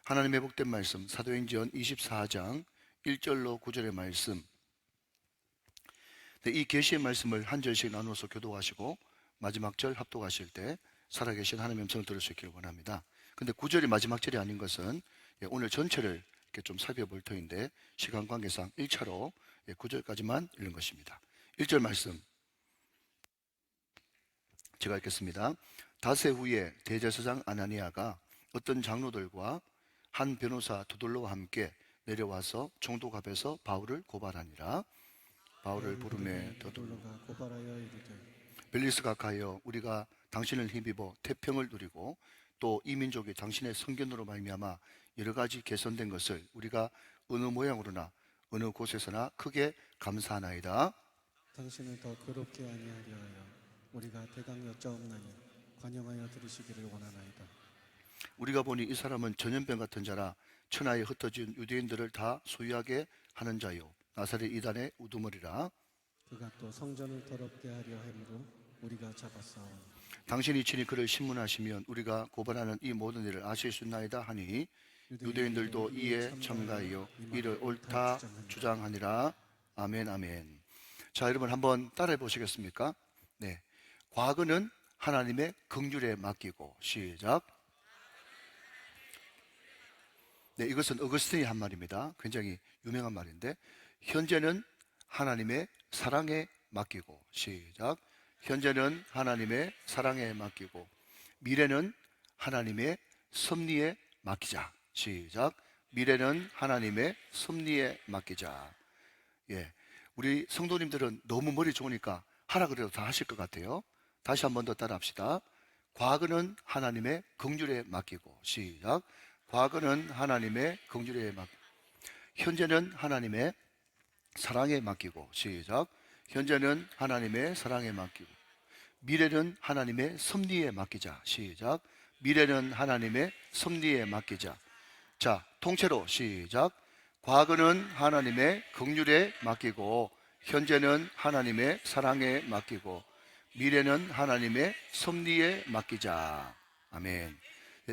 하나님의 복된 말씀 사도행전 24장 1절로 9절의 말씀, 이 계시의 말씀을 한 절씩 나누어서 교독하시고 마지막 절 합독하실 때 살아계신 하나님의 음성을 들을 수 있기를 원합니다. 근데 9절이 마지막 절이 아닌 것은 오늘 전체를 이렇게 좀 살펴볼 터인데 시간 관계상 1차로 9절까지만 읽는 것입니다. 1절 말씀 제가 읽겠습니다. 닷새 후에 대제사장 아나니아가 어떤 장로들과 한 변호사 두들로와 함께 내려와서 총독 앞에서 바울을 고발하니라. 바울을 부르매 두들로가 고발하여 이르되, 벨리스가 가여 우리가 당신을 힘입어 태평을 누리고 또 이 민족이 당신의 성견으로 말미암아 여러 가지 개선된 것을 우리가 어느 모양으로나 어느 곳에서나 크게 감사하나이다. 당신을 더 괴롭게 아니하려 하여 우리가 대강 여짜옵나니 관용하여 들으시기를 원하나이다. 우리가 보니 이 사람은 전염병 같은 자라 천하에 흩어진 유대인들을 다 소유하게 하는 자요 나사렛 이단의 우두머리라. 그가 또 성전을 더럽게 하려 함으로 우리가 잡았사오니 당신이 친히 그를 신문하시면 우리가 고발하는 이 모든 일을 아실 수 있나이다 하니 유대인들도 이에 참가하여 이를 옳다 주장하니라. 아멘 아멘. 자, 여러분 한번 따라해 보시겠습니까? 네, 과거는 하나님의 긍휼에 맡기고. 시작. 네, 이것은 어거스틴이 한 말입니다. 굉장히 유명한 말인데, 현재는 하나님의 사랑에 맡기고. 시작. 현재는 하나님의 사랑에 맡기고 미래는 하나님의 섭리에 맡기자. 시작. 미래는 하나님의 섭리에 맡기자. 예, 우리 성도님들은 너무 머리 좋으니까 하라 그래도 다 하실 것 같아요. 다시 한 번 더 따라 합시다. 과거는 하나님의 긍휼에 맡기고. 시작. 과거는 하나님의 긍휼에 맡기고 현재는 하나님의 사랑에 맡기고. 시작. 현재는 하나님의 사랑에 맡기고 미래는 하나님의 섭리에 맡기자. 시작. 미래는 하나님의 섭리에 맡기자. 자, 통째로 시작. 과거는 하나님의 긍휼에 맡기고 현재는 하나님의 사랑에 맡기고 미래는 하나님의 섭리에 맡기자. 아멘.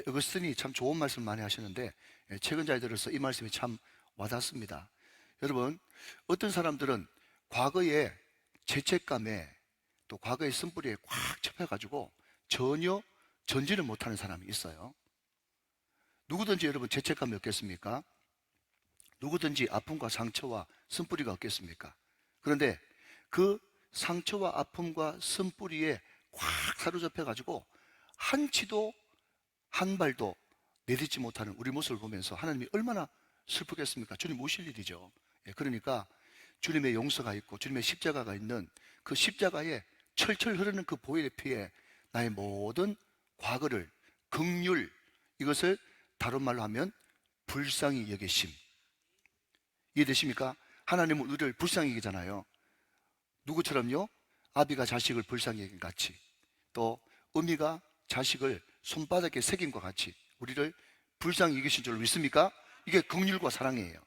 어거스틴이 참 좋은 말씀 많이 하시는데 최근 잘 들어서 이 말씀이 참 와닿습니다. 여러분, 어떤 사람들은 과거의 죄책감에 또 과거의 쓴뿌리에 꽉 잡혀가지고 전혀 전진을 못하는 사람이 있어요. 누구든지 여러분 죄책감이 없겠습니까? 누구든지 아픔과 상처와 쓴뿌리가 없겠습니까? 그런데 그 상처와 아픔과 쓴뿌리에 꽉 사로잡혀가지고 한치도 한 발도 내딛지 못하는 우리 모습을 보면서 하나님이 얼마나 슬프겠습니까? 주님 오실 일이죠. 그러니까 주님의 용서가 있고 주님의 십자가가 있는 그 십자가에 철철 흐르는 그 보혈의 피에 나의 모든 과거를 긍휼, 이것을 다른 말로 하면 불쌍히 여기심. 이해되십니까? 하나님은 우리를 불쌍히 여기잖아요. 누구처럼요? 아비가 자식을 불쌍히 여긴 같이, 또 어미가 자식을 손바닥에 새김과 같이 우리를 불쌍히 여기신 줄 믿습니까? 이게 긍휼과 사랑이에요.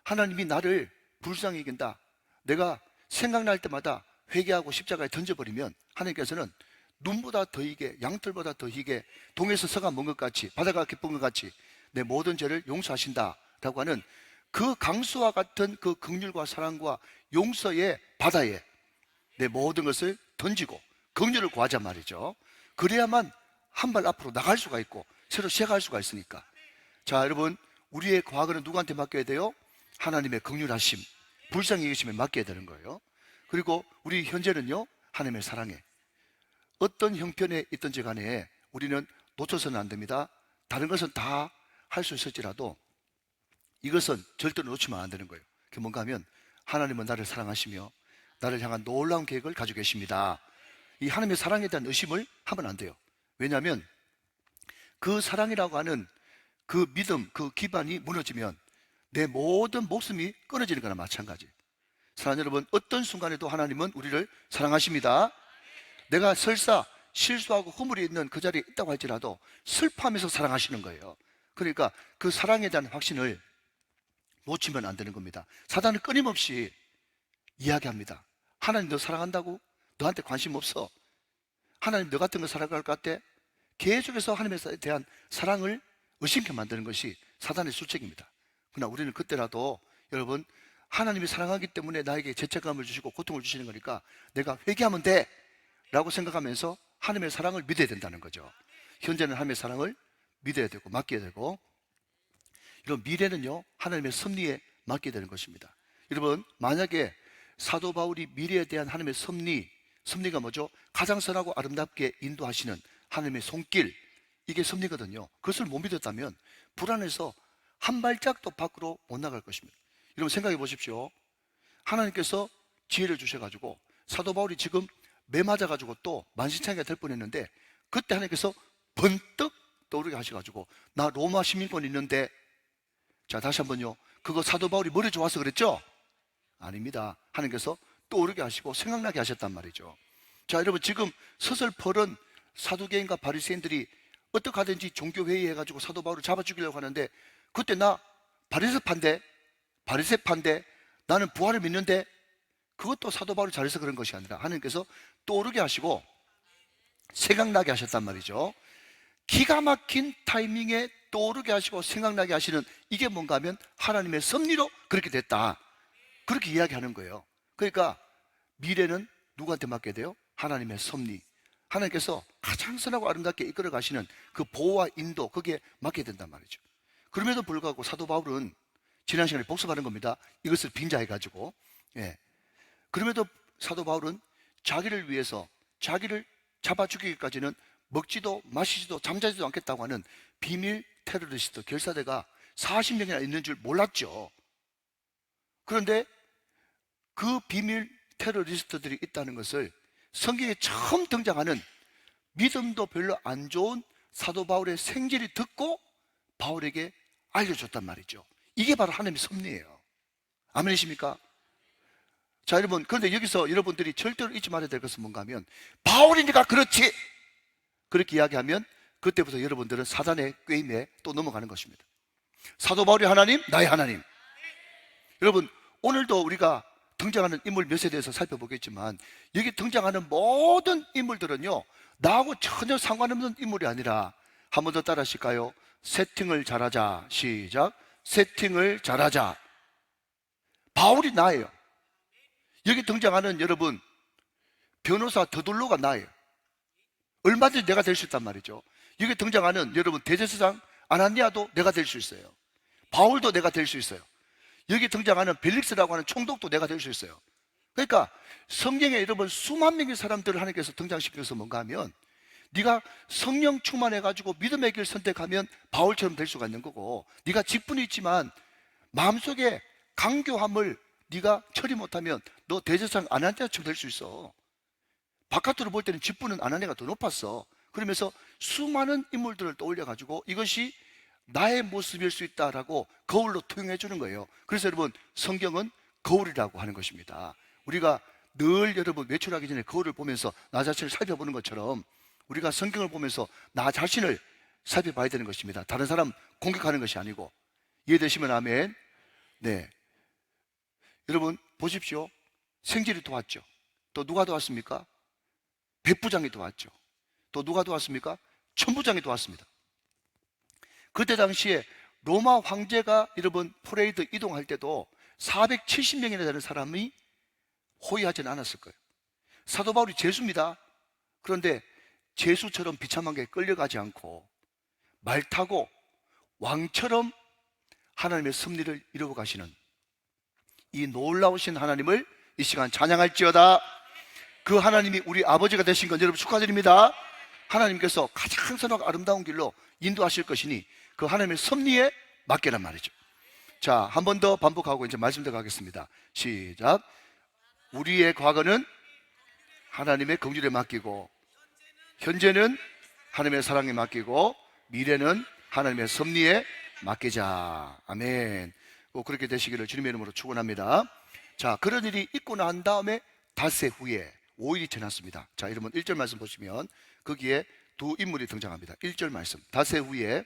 하나님이 나를 불쌍히 여긴다, 내가 생각날 때마다 회개하고 십자가에 던져버리면 하나님께서는 눈보다 더 희게, 양털보다 더 희게, 동에서 서가 먼 것 같이, 바다가 깊은 것 같이 내 모든 죄를 용서하신다라고 하는 그 강수와 같은 그 긍휼과 사랑과 용서의 바다에 내 모든 것을 던지고 긍휼을 구하자 말이죠. 그래야만 한 발 앞으로 나갈 수가 있고 새로 시작할 수가 있으니까. 자, 여러분, 우리의 과거는 누구한테 맡겨야 돼요? 하나님의 긍휼하심, 불쌍히 여기심에 맡겨야 되는 거예요. 그리고 우리 현재는요, 하나님의 사랑에, 어떤 형편에 있든지 간에 우리는 놓쳐서는 안 됩니다. 다른 것은 다 할 수 있을지라도 이것은 절대로 놓치면 안 되는 거예요. 그게 뭔가 하면 하나님은 나를 사랑하시며 나를 향한 놀라운 계획을 가지고 계십니다. 이 하나님의 사랑에 대한 의심을 하면 안 돼요. 왜냐하면 그 사랑이라고 하는 그 믿음, 그 기반이 무너지면 내 모든 목숨이 끊어지는 거나 마찬가지. 사랑하는 여러분, 어떤 순간에도 하나님은 우리를 사랑하십니다. 내가 설사 실수하고 허물이 있는 그 자리에 있다고 할지라도 슬퍼하면서 사랑하시는 거예요. 그러니까 그 사랑에 대한 확신을 놓치면 안 되는 겁니다. 사단은 끊임없이 이야기합니다. 하나님 너 사랑한다고? 너한테 관심 없어? 하나님 너 같은 거 사랑할 것 같아? 계속해서 하나님에 대한 사랑을 의심케 만드는 것이 사단의 술책입니다. 그러나 우리는 그때라도 여러분, 하나님이 사랑하기 때문에 나에게 죄책감을 주시고 고통을 주시는 거니까 내가 회개하면 돼 라고 생각하면서 하나님의 사랑을 믿어야 된다는 거죠. 현재는 하나님의 사랑을 믿어야 되고 맡겨야 되고, 이런 미래는요 하나님의 섭리에 맡겨야 되는 것입니다. 여러분, 만약에 사도 바울이 미래에 대한 하나님의 섭리가 뭐죠? 가장 선하고 아름답게 인도하시는 하나님의 손길, 이게 섭리거든요. 그것을 못 믿었다면 불안해서 한 발짝도 밖으로 못 나갈 것입니다. 여러분 생각해 보십시오. 하나님께서 지혜를 주셔가지고 사도 바울이 지금 매 맞아가지고 또 만신창이가 될 뻔했는데, 그때 하나님께서 번뜩 떠오르게 하셔가지고 나 로마 시민권 있는데, 자 다시 한번요, 그거 사도 바울이 머리 좋아서 그랬죠? 아닙니다. 하나님께서 떠오르게 하시고 생각나게 하셨단 말이죠. 자 여러분, 지금 서슬퍼런 사두개인과 바리새인들이 어떻게 하든지 종교회의 해가지고 사도 바울을 잡아 죽이려고 하는데, 그때 나 바리새파인데 나는 부활을 믿는데, 그것도 사도 바울이 잘해서 그런 것이 아니라 하나님께서 떠오르게 하시고 생각나게 하셨단 말이죠. 기가 막힌 타이밍에 떠오르게 하시고 생각나게 하시는, 이게 뭔가 하면 하나님의 섭리로 그렇게 됐다, 그렇게 이야기하는 거예요. 그러니까 미래는 누구한테 맡겨야 돼요? 하나님의 섭리, 하나님께서 가장 선하고 아름답게 이끌어 가시는 그 보호와 인도, 거기에 맡겨야 된단 말이죠. 그럼에도 불구하고 사도 바울은 지난 시간에 복습하는 겁니다. 이것을 빙자해가지고, 예. 그럼에도 사도 바울은 자기를 위해서 자기를 잡아 죽이기까지는 먹지도 마시지도 잠자지도 않겠다고 하는 비밀 테러리스트 결사대가 40명이나 있는 줄 몰랐죠. 그런데 그 비밀 테러리스트들이 있다는 것을 성경에 처음 등장하는 믿음도 별로 안 좋은 사도 바울의 생질이 듣고 바울에게 알려줬단 말이죠. 이게 바로 하나님의 섭리예요. 아멘이십니까? 자 여러분, 그런데 여기서 여러분들이 절대로 잊지 말아야 될 것은 뭔가 하면, 바울이니까 그렇지 그렇게 이야기하면 그때부터 여러분들은 사단의 꾀임에 또 넘어가는 것입니다. 사도 바울이 하나님, 나의 하나님. 여러분, 오늘도 우리가 등장하는 인물 몇에 대해서 살펴보겠지만, 여기 등장하는 모든 인물들은요 나하고 전혀 상관없는 인물이 아니라, 한 번 더 따라 하실까요? 세팅을 잘하자. 시작. 세팅을 잘하자. 바울이 나예요. 여기 등장하는 여러분 변호사 더둘로가 나예요. 얼마든지 내가 될 수 있단 말이죠. 여기 등장하는 여러분 대제사장 아나니아도 내가 될 수 있어요. 바울도 내가 될 수 있어요. 여기 등장하는 벨릭스라고 하는 총독도 내가 될 수 있어요. 그러니까 성경에 여러분 수만 명의 사람들을 하나님께서 등장시켜서 뭔가 하면, 네가 성령 충만해가지고 믿음의 길 선택하면 바울처럼 될 수가 있는 거고, 네가 직분이 있지만 마음속에 강교함을 네가 처리 못하면 너 대제사장 아나니아처럼 될 수 있어. 바깥으로 볼 때는 직분은 아나니아가 더 높았어. 그러면서 수많은 인물들을 떠올려가지고 이것이 나의 모습일 수 있다라고 거울로 투영해 주는 거예요. 그래서 여러분 성경은 거울이라고 하는 것입니다. 우리가 늘 여러분 외출하기 전에 거울을 보면서 나 자신을 살펴보는 것처럼, 우리가 성경을 보면서 나 자신을 살펴봐야 되는 것입니다. 다른 사람 공격하는 것이 아니고. 이해되시면 아멘. 네, 여러분 보십시오. 생질이 도왔죠. 또 누가 도왔습니까? 백부장이 도왔죠. 또 누가 도왔습니까? 천부장이 도왔습니다. 그때 당시에 로마 황제가 여러분 퍼레이드 이동할 때도 470명이나 되는 사람이 호위하지는 않았을 거예요. 사도 바울이 죄수입니다. 그런데 죄수처럼 비참하게 끌려가지 않고 말 타고 왕처럼 하나님의 섭리를 이루어 가시는 이 놀라우신 하나님을 이 시간 찬양할지어다. 그 하나님이 우리 아버지가 되신 건 여러분 축하드립니다. 하나님께서 가장 선하고 아름다운 길로 인도하실 것이니 그 하나님의 섭리에 맡기란 말이죠. 자, 한 번 더 반복하고 이제 말씀 들어가겠습니다. 시작. 우리의 과거는 하나님의 긍휼에 맡기고, 현재는 하나님의 사랑에 맡기고, 미래는 하나님의 섭리에 맡기자. 아멘. 꼭 그렇게 되시기를 주님의 이름으로 축원합니다. 자, 그런 일이 있고 난 다음에 닷새 후에 5일이 지났습니다. 자, 여러분 1절 말씀 보시면 거기에 두 인물이 등장합니다. 1절 말씀. 닷새 후에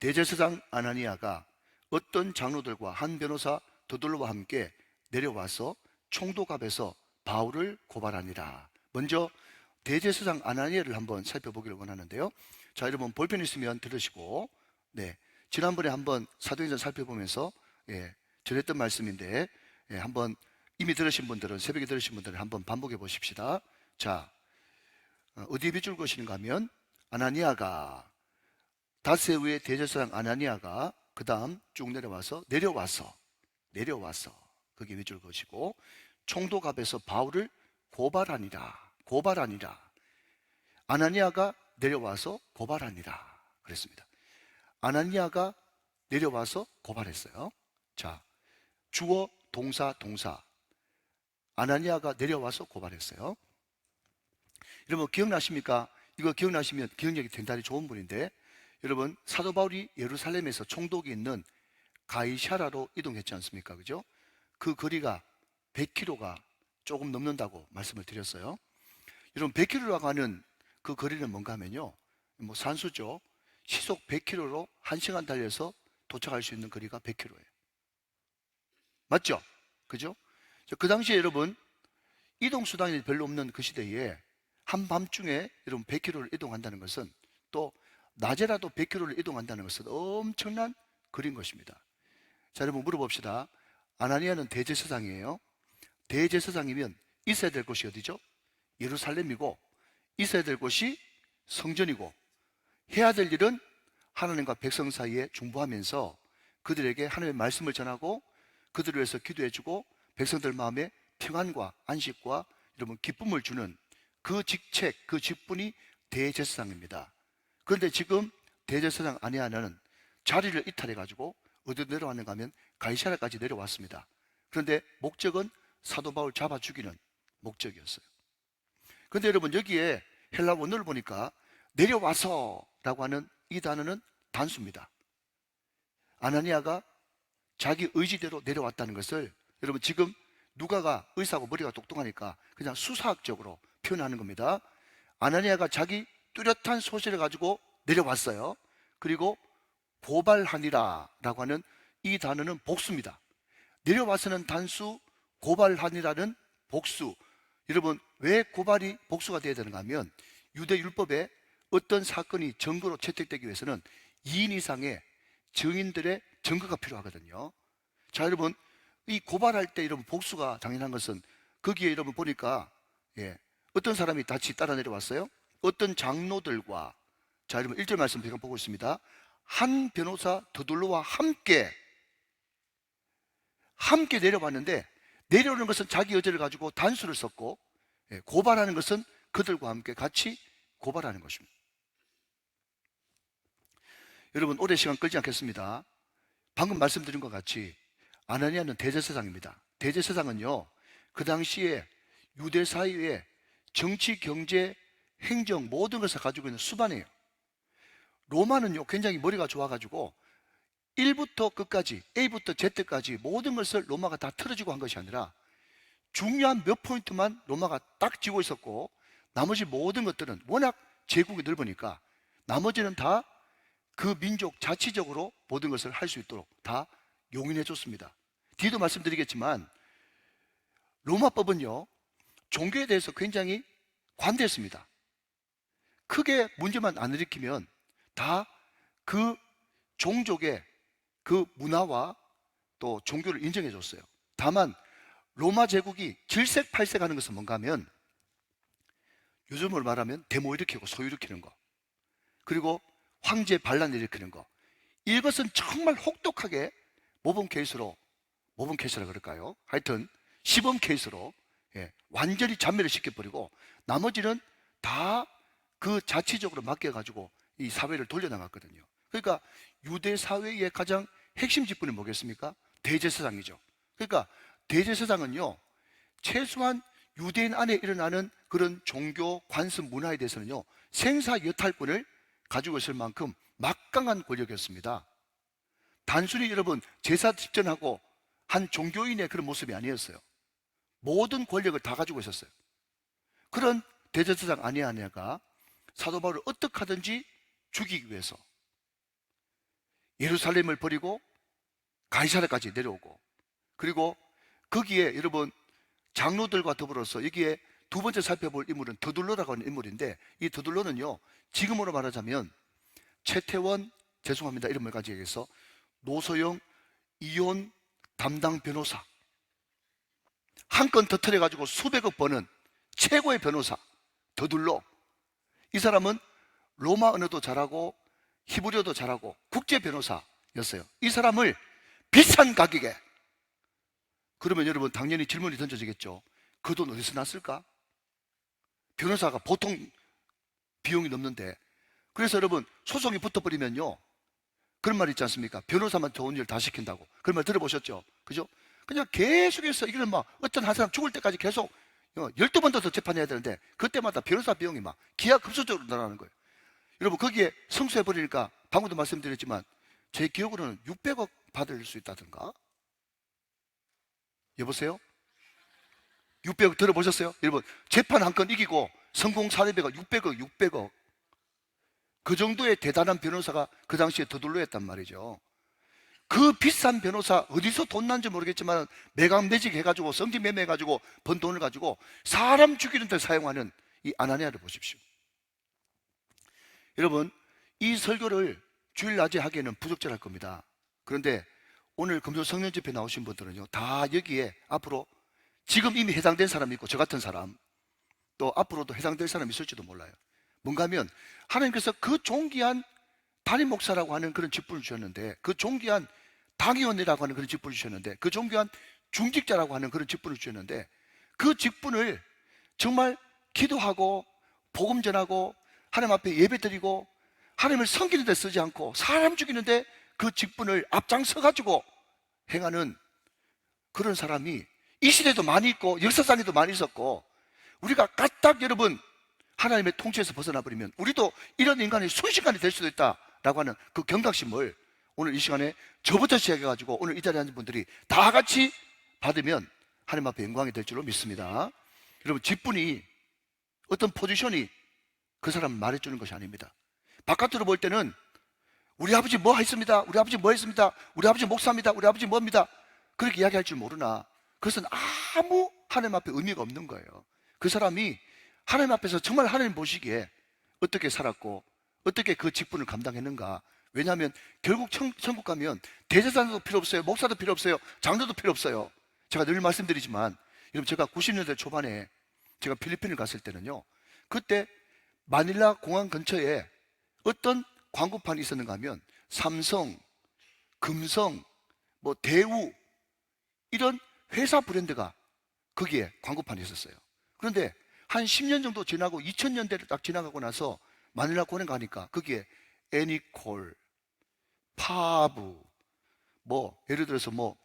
대제사장 아나니아가 어떤 장로들과 한 변호사 더둘로와 함께 내려와서 총독 앞에서 바울을 고발하니라. 먼저 대제사장 아나니아를 한번 살펴보기를 원하는데요. 자, 여러분 볼펜 있으면 들으시고, 네, 지난번에 한번 사도행전 살펴보면서 전했던 말씀인데, 한번 이미 들으신 분들은, 새벽에 들으신 분들은 한번 반복해 보십시다. 자, 어디에 비출 것인가 하면 아나니아가, 닷새우의 대제사장 아나니아가 그 다음 쭉 내려와서 거기에 비출 것이고, 총독 앞에서 바울을 고발하니라. 아나니아가 내려와서 고발하니라 그랬습니다. 아나니아가 내려와서 고발했어요. 자, 주어 동사 아나니아가 내려와서 고발했어요. 여러분 기억나십니까? 이거 기억나시면 기억력이 대단히 좋은 분인데, 여러분 사도 바울이 예루살렘에서 총독이 있는 가이사라로 이동했지 않습니까? 그죠? 그 거리가 100km가 조금 넘는다고 말씀을 드렸어요. 여러분 100km라고 하는 그 거리는 뭔가 하면요, 뭐 산수죠. 시속 100km로 1시간 달려서 도착할 수 있는 거리가 100km예요. 맞죠? 그죠? 그 당시에 여러분 이동수단이 별로 없는 그 시대에 한밤중에 여러분 100km를 이동한다는 것은, 또 낮에라도 100km를 이동한다는 것은 엄청난 거리인 것입니다. 자, 여러분 물어봅시다. 아나니아는 대제사장이에요. 대제사장이면 있어야 될 곳이 어디죠? 예루살렘이고, 있어야 될 곳이 성전이고, 해야 될 일은 하나님과 백성 사이에 중보하면서 그들에게 하나님의 말씀을 전하고 그들을 위해서 기도해주고 백성들 마음에 평안과 안식과 여러분 기쁨을 주는 그 직책, 그 직분이 대제사장입니다. 그런데 지금 대제사장 아니아나는 자리를 이탈해가지고 어디 내려왔는가 하면 가이사랴까지 내려왔습니다. 그런데 목적은 사도 바울 잡아 죽이는 목적이었어요. 그런데 여러분 여기에 헬라 원어를 보니까 내려와서 라고 하는 이 단어는 단수입니다. 아나니아가 자기 의지대로 내려왔다는 것을 여러분 지금 누가가 의사고 머리가 똑똑하니까 그냥 수사학적으로 표현하는 겁니다. 아나니아가 자기 뚜렷한 소실을 가지고 내려왔어요. 그리고 고발하니라 라고 하는 이 단어는 복수입니다. 내려와서는 단수, 고발하니라는 복수. 여러분 왜 고발이 복수가 되어야 되는가 하면, 유대 율법에 어떤 사건이 증거로 채택되기 위해서는 2인 이상의 증인들의 증거가 필요하거든요. 자, 여러분 이 고발할 때 여러분 복수가 당연한 것은, 거기에 여러분 보니까 어떤 사람이 같이 따라 내려왔어요? 어떤 장로들과, 자 여러분 1절 말씀 제가 보고 있습니다. 한 변호사 더둘로와 함께 내려왔는데, 내려오는 것은 자기 의지를 가지고 단수를 썼고, 고발하는 것은 그들과 함께 같이 고발하는 것입니다. 여러분 오래 시간 끌지 않겠습니다. 방금 말씀드린 것 같이 아나니아는 대제사장입니다. 대제사장은요, 그 당시에 유대 사회의 정치, 경제, 행정 모든 것을 가지고 있는 수반이에요. 로마는요 굉장히 머리가 좋아가지고 1부터 끝까지, A부터 Z까지 모든 것을 로마가 다 틀어지고 한 것이 아니라 중요한 몇 포인트만 로마가 딱 쥐고 있었고, 나머지 모든 것들은 워낙 제국이 넓으니까 나머지는 다 그 민족 자치적으로 모든 것을 할 수 있도록 다 용인해 줬습니다. 뒤도 말씀드리겠지만 로마법은요 종교에 대해서 굉장히 관대했습니다. 크게 문제만 안 일으키면 다 그 종족의 그 문화와 또 종교를 인정해 줬어요. 다만 로마 제국이 질색팔색하는 것은 뭔가 하면, 요즘으로 말하면 데모 일으키고 소유 일으키는 거, 그리고 황제 반란 일으키는 거, 이것은 정말 혹독하게 모범 케이스라 그럴까요? 하여튼 시범 케이스로 완전히 잔멸을 시켜버리고 나머지는 다 그 자치적으로 맡겨가지고 이 사회를 돌려나갔거든요. 그러니까 유대 사회의 가장 핵심 직분이 뭐겠습니까? 대제사장이죠. 그러니까 대제사장은요 최소한 유대인 안에 일어나는 그런 종교 관습 문화에 대해서는요 생사여탈권을 가지고 있을 만큼 막강한 권력이었습니다. 단순히 여러분 제사 집전하고 한 종교인의 그런 모습이 아니었어요. 모든 권력을 다 가지고 있었어요. 그런 대제사장 아니아냐가 사도 바울을 어떻게 하든지 죽이기 위해서 예루살렘을 버리고 가이사랴까지 내려오고, 그리고 거기에 여러분 장로들과 더불어서 여기에 두 번째 살펴볼 인물은 더둘로라고 하는 인물인데, 이 더둘로는요 지금으로 말하자면 최태원, 죄송합니다 이름을까지 얘기해서 노소영 이혼 담당 변호사, 한 건 터뜨려 가지고 수백억 버는 최고의 변호사 더둘로. 이 사람은 로마 언어도 잘하고 히브리어도 잘하고 국제 변호사였어요. 이 사람을 비싼 가격에, 그러면 여러분 당연히 질문이 던져지겠죠. 그 돈 어디서 났을까? 변호사가 보통 비용이 넘는데. 그래서 여러분 소송이 붙어버리면요, 그런 말 있지 않습니까? 변호사만 좋은 일 다 시킨다고. 그런 말 들어보셨죠? 그죠? 그냥 계속해서 이거는 막 어떤 한 사람 죽을 때까지 계속 12번도 더 재판해야 되는데 그때마다 변호사 비용이 막 기하급수적으로 늘어나는 거예요. 여러분 거기에 성수해버리니까 방금도 말씀드렸지만 제 기억으로는 600억 받을 수 있다던가. 여보세요? 600억 들어보셨어요? 여러분 재판 한 건 이기고 성공 사례비가 600억. 그 정도의 대단한 변호사가 그 당시에 더둘로였단 말이죠. 그 비싼 변호사 어디서 돈 난지 모르겠지만 매각매직 해가지고 성지매매 해가지고 번 돈을 가지고 사람 죽이는 데 사용하는 이 아나니아를 보십시오. 여러분 이 설교를 주일 낮에 하기에는 부적절할 겁니다. 그런데 오늘 금요 성령 집회 나오신 분들은요 다 여기에 앞으로 지금 이미 해당된 사람이 있고 저 같은 사람, 또 앞으로도 해당될 사람이 있을지도 몰라요. 뭔가 하면 하나님께서 그 존귀한 담임 목사라고 하는 그런 직분을 주셨는데, 그 존귀한 당위원이라고 하는 그런 직분을 주셨는데, 그 존귀한 중직자라고 하는 그런 직분을 주셨는데, 그 직분을 정말 기도하고 복음 전하고 하나님 앞에 예배 드리고 하나님을 섬기는 데 쓰지 않고 사람 죽이는데 그 직분을 앞장서 가지고 행하는 그런 사람이 이 시대에도 많이 있고 역사상에도 많이 있었고, 우리가 까딱 여러분 하나님의 통치에서 벗어나 버리면 우리도 이런 인간이 순식간에 될 수도 있다라고 하는 그 경각심을 오늘 이 시간에 저부터 시작해 가지고 오늘 이 자리에 앉은 분들이 다 같이 받으면 하나님 앞에 영광이 될 줄로 믿습니다. 여러분 직분이 어떤 포지션이 그 사람을 말해주는 것이 아닙니다. 바깥으로 볼 때는 우리 아버지 뭐 했습니다, 우리 아버지 뭐 했습니다, 우리 아버지 목사입니다, 우리 아버지 뭐입니다, 그렇게 이야기할 줄 모르나 그것은 아무 하나님 앞에 의미가 없는 거예요. 그 사람이 하나님 앞에서 정말 하나님 보시기에 어떻게 살았고 어떻게 그 직분을 감당했는가. 왜냐하면 결국 천국 가면 대제사장도 필요 없어요, 목사도 필요 없어요, 장로도 필요 없어요. 제가 늘 말씀드리지만 여러분 제가 90년대 초반에 제가 필리핀을 갔을 때는요, 그때 마닐라 공항 근처에 어떤 광고판이 있었는가 하면 삼성, 금성, 뭐 대우 이런 회사 브랜드가 거기에 광고판이 있었어요. 그런데 한 10년 정도 지나고 2000년대를 딱 지나가고 나서 마닐라 공항에 가니까 거기에 애니콜, 파브, 뭐 예를 들어서 뭐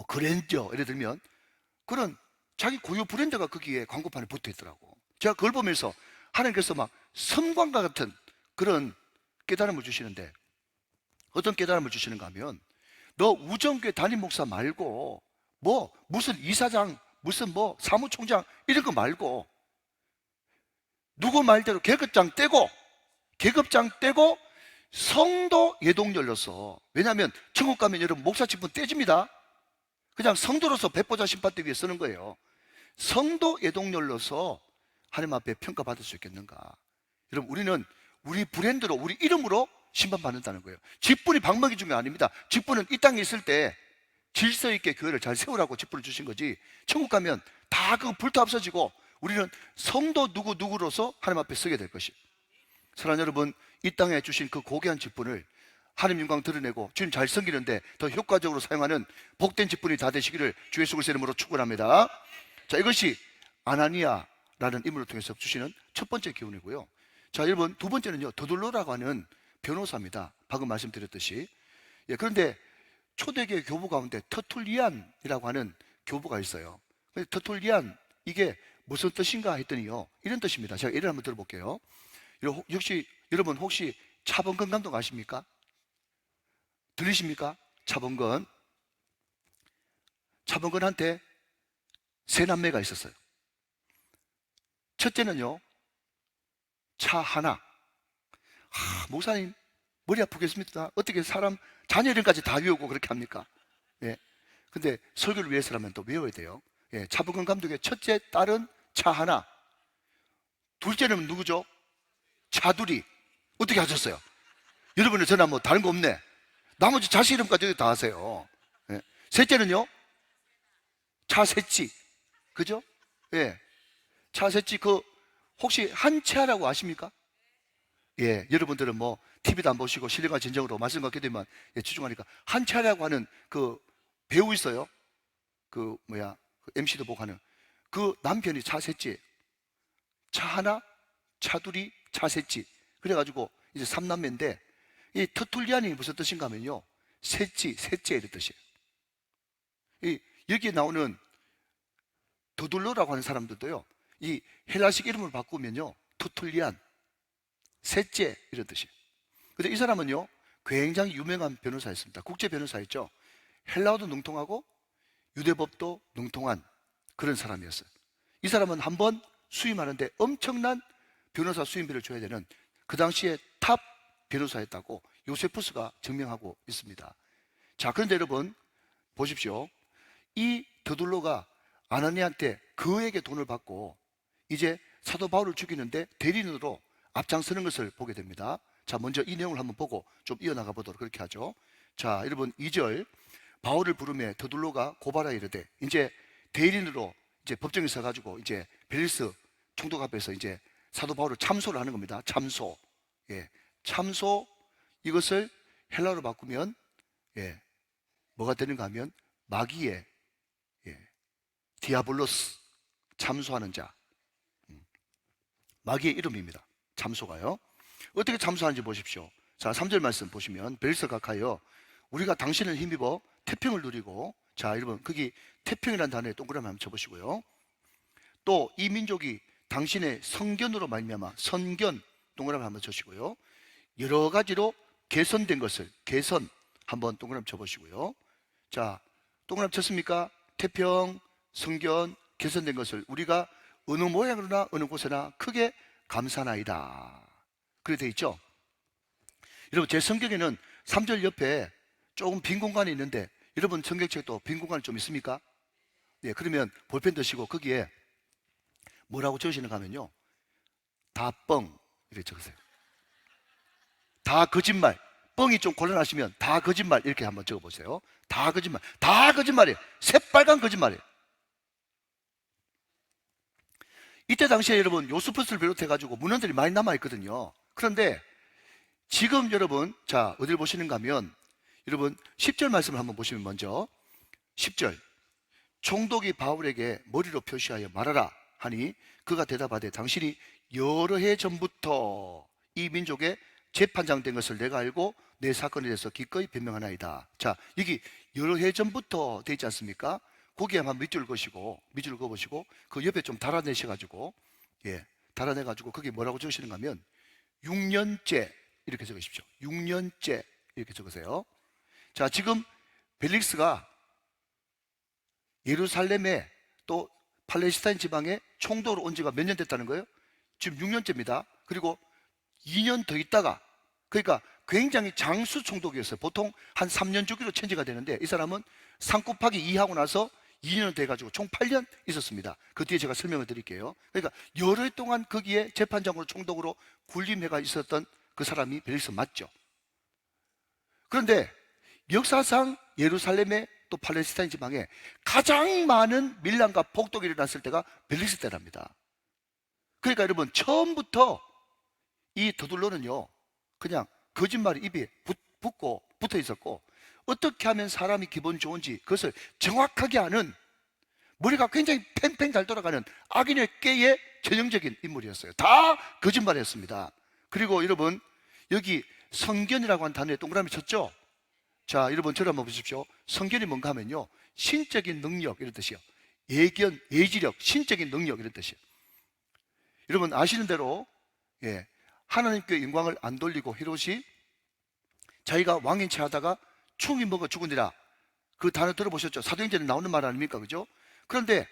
그랜저 예를 들면 그런 자기 고유 브랜드가 거기에 광고판에 붙어 있더라고. 제가 그걸 보면서 하나님께서 막 섬광과 같은 그런 깨달음을 주시는데, 어떤 깨달음을 주시는가 하면 너 우정교회 담임 목사 말고 뭐 무슨 이사장 무슨 뭐 사무총장 이런 거 말고 누구 말대로 계급장 떼고 성도 예독렬로서, 왜냐하면 천국 가면 여러분 목사 직분 떼집니다. 그냥 성도로서 배보자 심판대 위에 서는 거예요. 성도 예독렬로서 하나님 앞에 평가받을 수 있겠는가. 여러분 우리는 우리 브랜드로 우리 이름으로 심판받는다는 거예요. 직분이 방망이 중에 아닙니다. 직분은 이 땅에 있을 때 질서 있게 교회를 잘 세우라고 직분을 주신 거지, 천국 가면 다 그거 불타 없어지고 우리는 성도 누구로서 하나님 앞에 서게 될 것이에요. 사랑하는 여러분, 이 땅에 주신 그 고귀한 직분을 하나님 영광 드러내고 주님 잘 섬기는데 더 효과적으로 사용하는 복된 직분이 다 되시기를 주 예수 그리스도의 이름으로 축원합니다. 자, 이것이 아나니아라는 인물을 통해서 주시는 첫 번째 기운이고요. 자, 여러분 두 번째는요, 더둘로라고 하는 변호사입니다. 방금 말씀드렸듯이. 예, 그런데 초대교회 교부 가운데 터툴리안이라고 하는 교부가 있어요. 근데 터툴리안 이게 무슨 뜻인가 했더니요, 이런 뜻입니다. 제가 예를 한번 들어볼게요. 역시 여러분 혹시 차범근 감독 아십니까? 들리십니까? 차범근한테 세 남매가 있었어요. 첫째는요, 차하나. 목사님 머리 아프겠습니다. 어떻게 사람 자녀 이름까지 다 외우고 그렇게 합니까? 예. 근데 설교를 위해서라면 또 외워야 돼요. 예. 차범근 감독의 첫째 딸은 차하나, 둘째는 누구죠? 차두리. 어떻게 하셨어요? 여러분의 전화 뭐 다른 거 없네. 나머지 자식 이름까지 다 하세요. 예. 셋째는요, 차셋지. 그죠? 예. 차셋지, 혹시 한채아라고 아십니까? 예. 여러분들은 뭐, TV도 안 보시고 신령과 진정으로 말씀 갖게 되면, 예, 집중하니까. 한채아라고 하는 배우 있어요. MC도 보고 하는. 그 남편이 차셋지. 차 하나, 차 둘이, 차셋지. 그래가지고, 이제 삼남매인데, 이 터툴리안이 무슨 뜻인가 하면요, 셋째 이런 뜻이에요. 여기에 나오는 더둘로라고 하는 사람들도요, 이 헬라식 이름을 바꾸면요, 터툴리안, 셋째 이런 뜻이에요. 근데 이 사람은요, 굉장히 유명한 변호사였습니다. 국제 변호사였죠. 헬라어도 능통하고 유대법도 능통한 그런 사람이었어요. 이 사람은 한번 수임하는데 엄청난 변호사 수임비를 줘야 되는 그 당시에 탑 변호사였다고 요세푸스가 증명하고 있습니다. 자, 그런데 여러분 보십시오. 이 더둘로가 아나니한테 그에게 돈을 받고 이제 사도 바울을 죽이는데 대리인으로 앞장서는 것을 보게 됩니다. 자, 먼저 이 내용을 한번 보고 좀 이어나가 보도록 그렇게 하죠. 자, 여러분 2절, 바울을 부르매 더둘로가 고발하여 이르되, 이제 대리인으로 이제 법정에 서가지고 이제 벨리스 총독 앞에서 이제 사도 바울을 참소를 하는 겁니다. 참소. 예. 참소, 이것을 헬라어로 바꾸면, 예, 뭐가 되는가 하면 마귀의, 예, 디아블로스, 참소하는 자, 마귀의 이름입니다. 참소가요. 어떻게 참소하는지 보십시오. 자, 3절 말씀 보시면 벨리스 각하여 우리가 당신을 힘입어 태평을 누리고, 자, 여러분 거기 태평이라는 단어에 동그라미 한번 쳐보시고요. 또 이 민족이 당신의 성견으로 말미암아, 선견 동그라미 한번 쳐시고요. 여러 가지로 개선된 것을, 개선 한번 동그라미 쳐보시고요. 자, 동그라미 쳤습니까? 태평, 성견, 개선된 것을 우리가 어느 모양으로나 어느 곳에나 크게 감사나이다. 그렇게 되어 있죠. 여러분 제 성경에는 3절 옆에 조금 빈 공간이 있는데, 여러분 성경책도 빈 공간이 좀 있습니까? 예, 그러면 볼펜 드시고 거기에 뭐라고 적으시는가 하면요, 다 뻥 이렇게 적으세요. 다 거짓말. 뻥이 좀 곤란하시면 다 거짓말 이렇게 한번 적어보세요. 다 거짓말. 다 거짓말이에요. 새빨간 거짓말이에요. 이때 당시에 여러분 요스푸스를 비롯해가지고 문헌들이 많이 남아있거든요. 그런데 지금 여러분, 자, 어디를 보시는가 하면 여러분 10절 말씀을 한번 보시면, 먼저 10절, 총독이 바울에게 머리로 표시하여 말하라 하니 그가 대답하되, 당신이 여러 해 전부터 이 민족의 재판장 된 것을 내가 알고 내 사건에 대해서 기꺼이 변명하나이다. 자, 여기 여러 해 전부터 되어 있지 않습니까? 거기에 한번 밑줄 그어보시고 그 옆에 좀 달아내셔가지고, 예, 달아내가지고 거기 뭐라고 적으시는가 하면 6년째 이렇게 적으십시오. 6년째 이렇게 적으세요. 자, 지금 벨릭스가 예루살렘에 또 팔레스타인 지방에 총독으로 온 지가 몇 년 됐다는 거예요? 지금 6년째입니다. 그리고 2년 더 있다가, 그러니까 굉장히 장수 총독이었어요. 보통 한 3년 주기로 체제가 되는데 이 사람은 3 곱하기 2 하고 나서 2년 돼가지고 총 8년 있었습니다. 그 뒤에 제가 설명을 드릴게요. 그러니까 여러 해 동안 거기에 재판장으로 총독으로 군림해가 있었던 그 사람이 벨릭스 맞죠. 그런데 역사상 예루살렘에 또 팔레스타인 지방에 가장 많은 밀란과 폭동이 일어났을 때가 벨릭스 때랍니다. 그러니까 여러분 처음부터 이 더둘로는요, 그냥 거짓말이 입에 붙어 있었고, 어떻게 하면 사람이 기분 좋은지 그것을 정확하게 아는, 머리가 굉장히 팽팽 잘 돌아가는 악인의 꾀의 전형적인 인물이었어요. 다 거짓말이었습니다. 그리고 여러분 여기 성견이라고 하는 단어에 동그라미 쳤죠? 자, 여러분 저를 한번 보십시오. 성견이 뭔가 하면요, 신적인 능력 이런 뜻이요. 예견, 예지력, 신적인 능력 이런 뜻이에요. 여러분 아시는 대로, 예, 하나님께 영광을 안 돌리고 헤롯이 자기가 왕인 채 하다가 충이 먹어 죽으니라, 그 단어 들어보셨죠? 사도행전에 나오는 말 아닙니까? 그죠? 그런데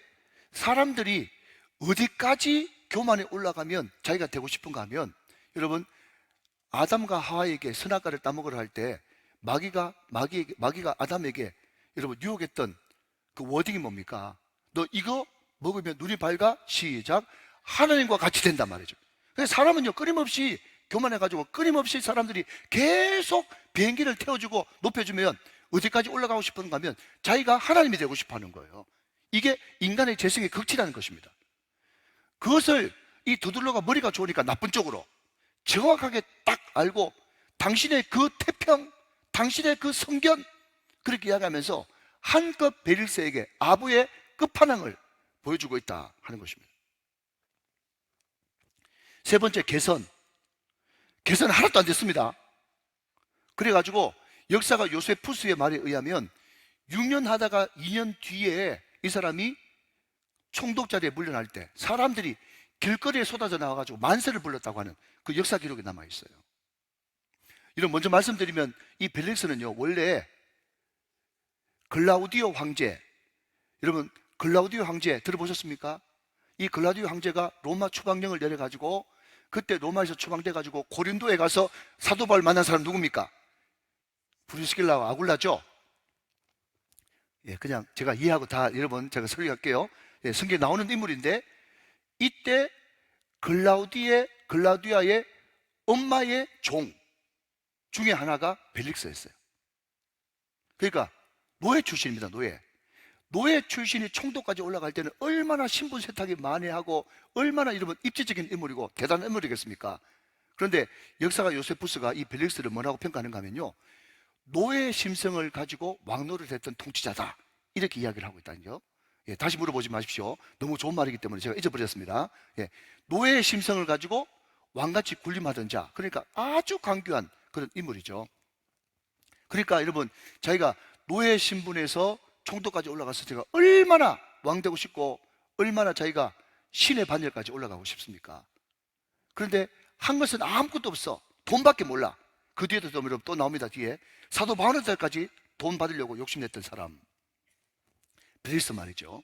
사람들이 어디까지 교만에 올라가면 자기가 되고 싶은가 하면, 여러분 아담과 하와에게 선악과를 따먹으라 할 때 마귀가 아담에게 여러분 유혹했던 그 워딩이 뭡니까? 너 이거 먹으면 눈이 밝아, 시작, 하나님과 같이 된단 말이죠. 그래서 사람은요 끊임없이 교만해가지고 끊임없이 사람들이 계속 비행기를 태워주고 높여주면 어디까지 올라가고 싶은가 하면 자기가 하나님이 되고 싶어 하는 거예요. 이게 인간의 재성의 극치라는 것입니다. 그것을 이 두들러가 머리가 좋으니까 나쁜 쪽으로 정확하게 딱 알고 당신의 그 태평, 당신의 그 성견, 그렇게 이야기하면서 한껏 베릴스에게 아부의 끝판왕을 보여주고 있다 하는 것입니다. 세 번째, 개선. 개선은 하나도 안 됐습니다. 그래가지고 역사가 요세푸스의 말에 의하면 6년 하다가 2년 뒤에 이 사람이 총독자리에 물러날 때 사람들이 길거리에 쏟아져 나와가지고 만세를 불렀다고 하는 그 역사 기록이 남아있어요. 이런 먼저 말씀드리면 이 벨릭스는요, 원래 글라우디오 황제, 여러분 글라우디오 황제 들어보셨습니까? 이 글라우디오 황제가 로마 추방령을 내려가지고 그때 로마에서 추방돼가지고 고린도에 가서 사도 바울 만난 사람 누굽니까? 브리스길라와 아굴라죠? 예, 그냥 제가 이해하고 다 여러분 제가 설교할게요. 예, 성경에 나오는 인물인데 이때 글라우디아의 엄마의 종 중에 하나가 벨릭스였어요. 그러니까 노예 출신입니다. 노예 출신이 총독까지 올라갈 때는 얼마나 신분 세탁이 만회하고 얼마나 이러면 입지적인 인물이고 대단한 인물이겠습니까? 그런데 역사가 요세푸스가 이 벨릭스를 뭐라고 평가하는가 하면요, 노예 심성을 가지고 왕노를 했던 통치자다, 이렇게 이야기를 하고 있다는 거. 예, 다시 물어보지 마십시오. 너무 좋은 말이기 때문에 제가 잊어버렸습니다. 예, 노예의 심성을 가지고 왕같이 군림하던 자, 그러니까 아주 강교한 그런 인물이죠. 그러니까 여러분, 자기가 노예 신분에서 총독까지 올라가서 제가 얼마나 왕 되고 싶고 얼마나 자기가 신의 반열까지 올라가고 싶습니까? 그런데 한 것은 아무것도 없어. 돈밖에 몰라. 그 뒤에도 또 나옵니다. 뒤에 사도 바울한테까지 돈 받으려고 욕심냈던 사람, 벨릭스 말이죠.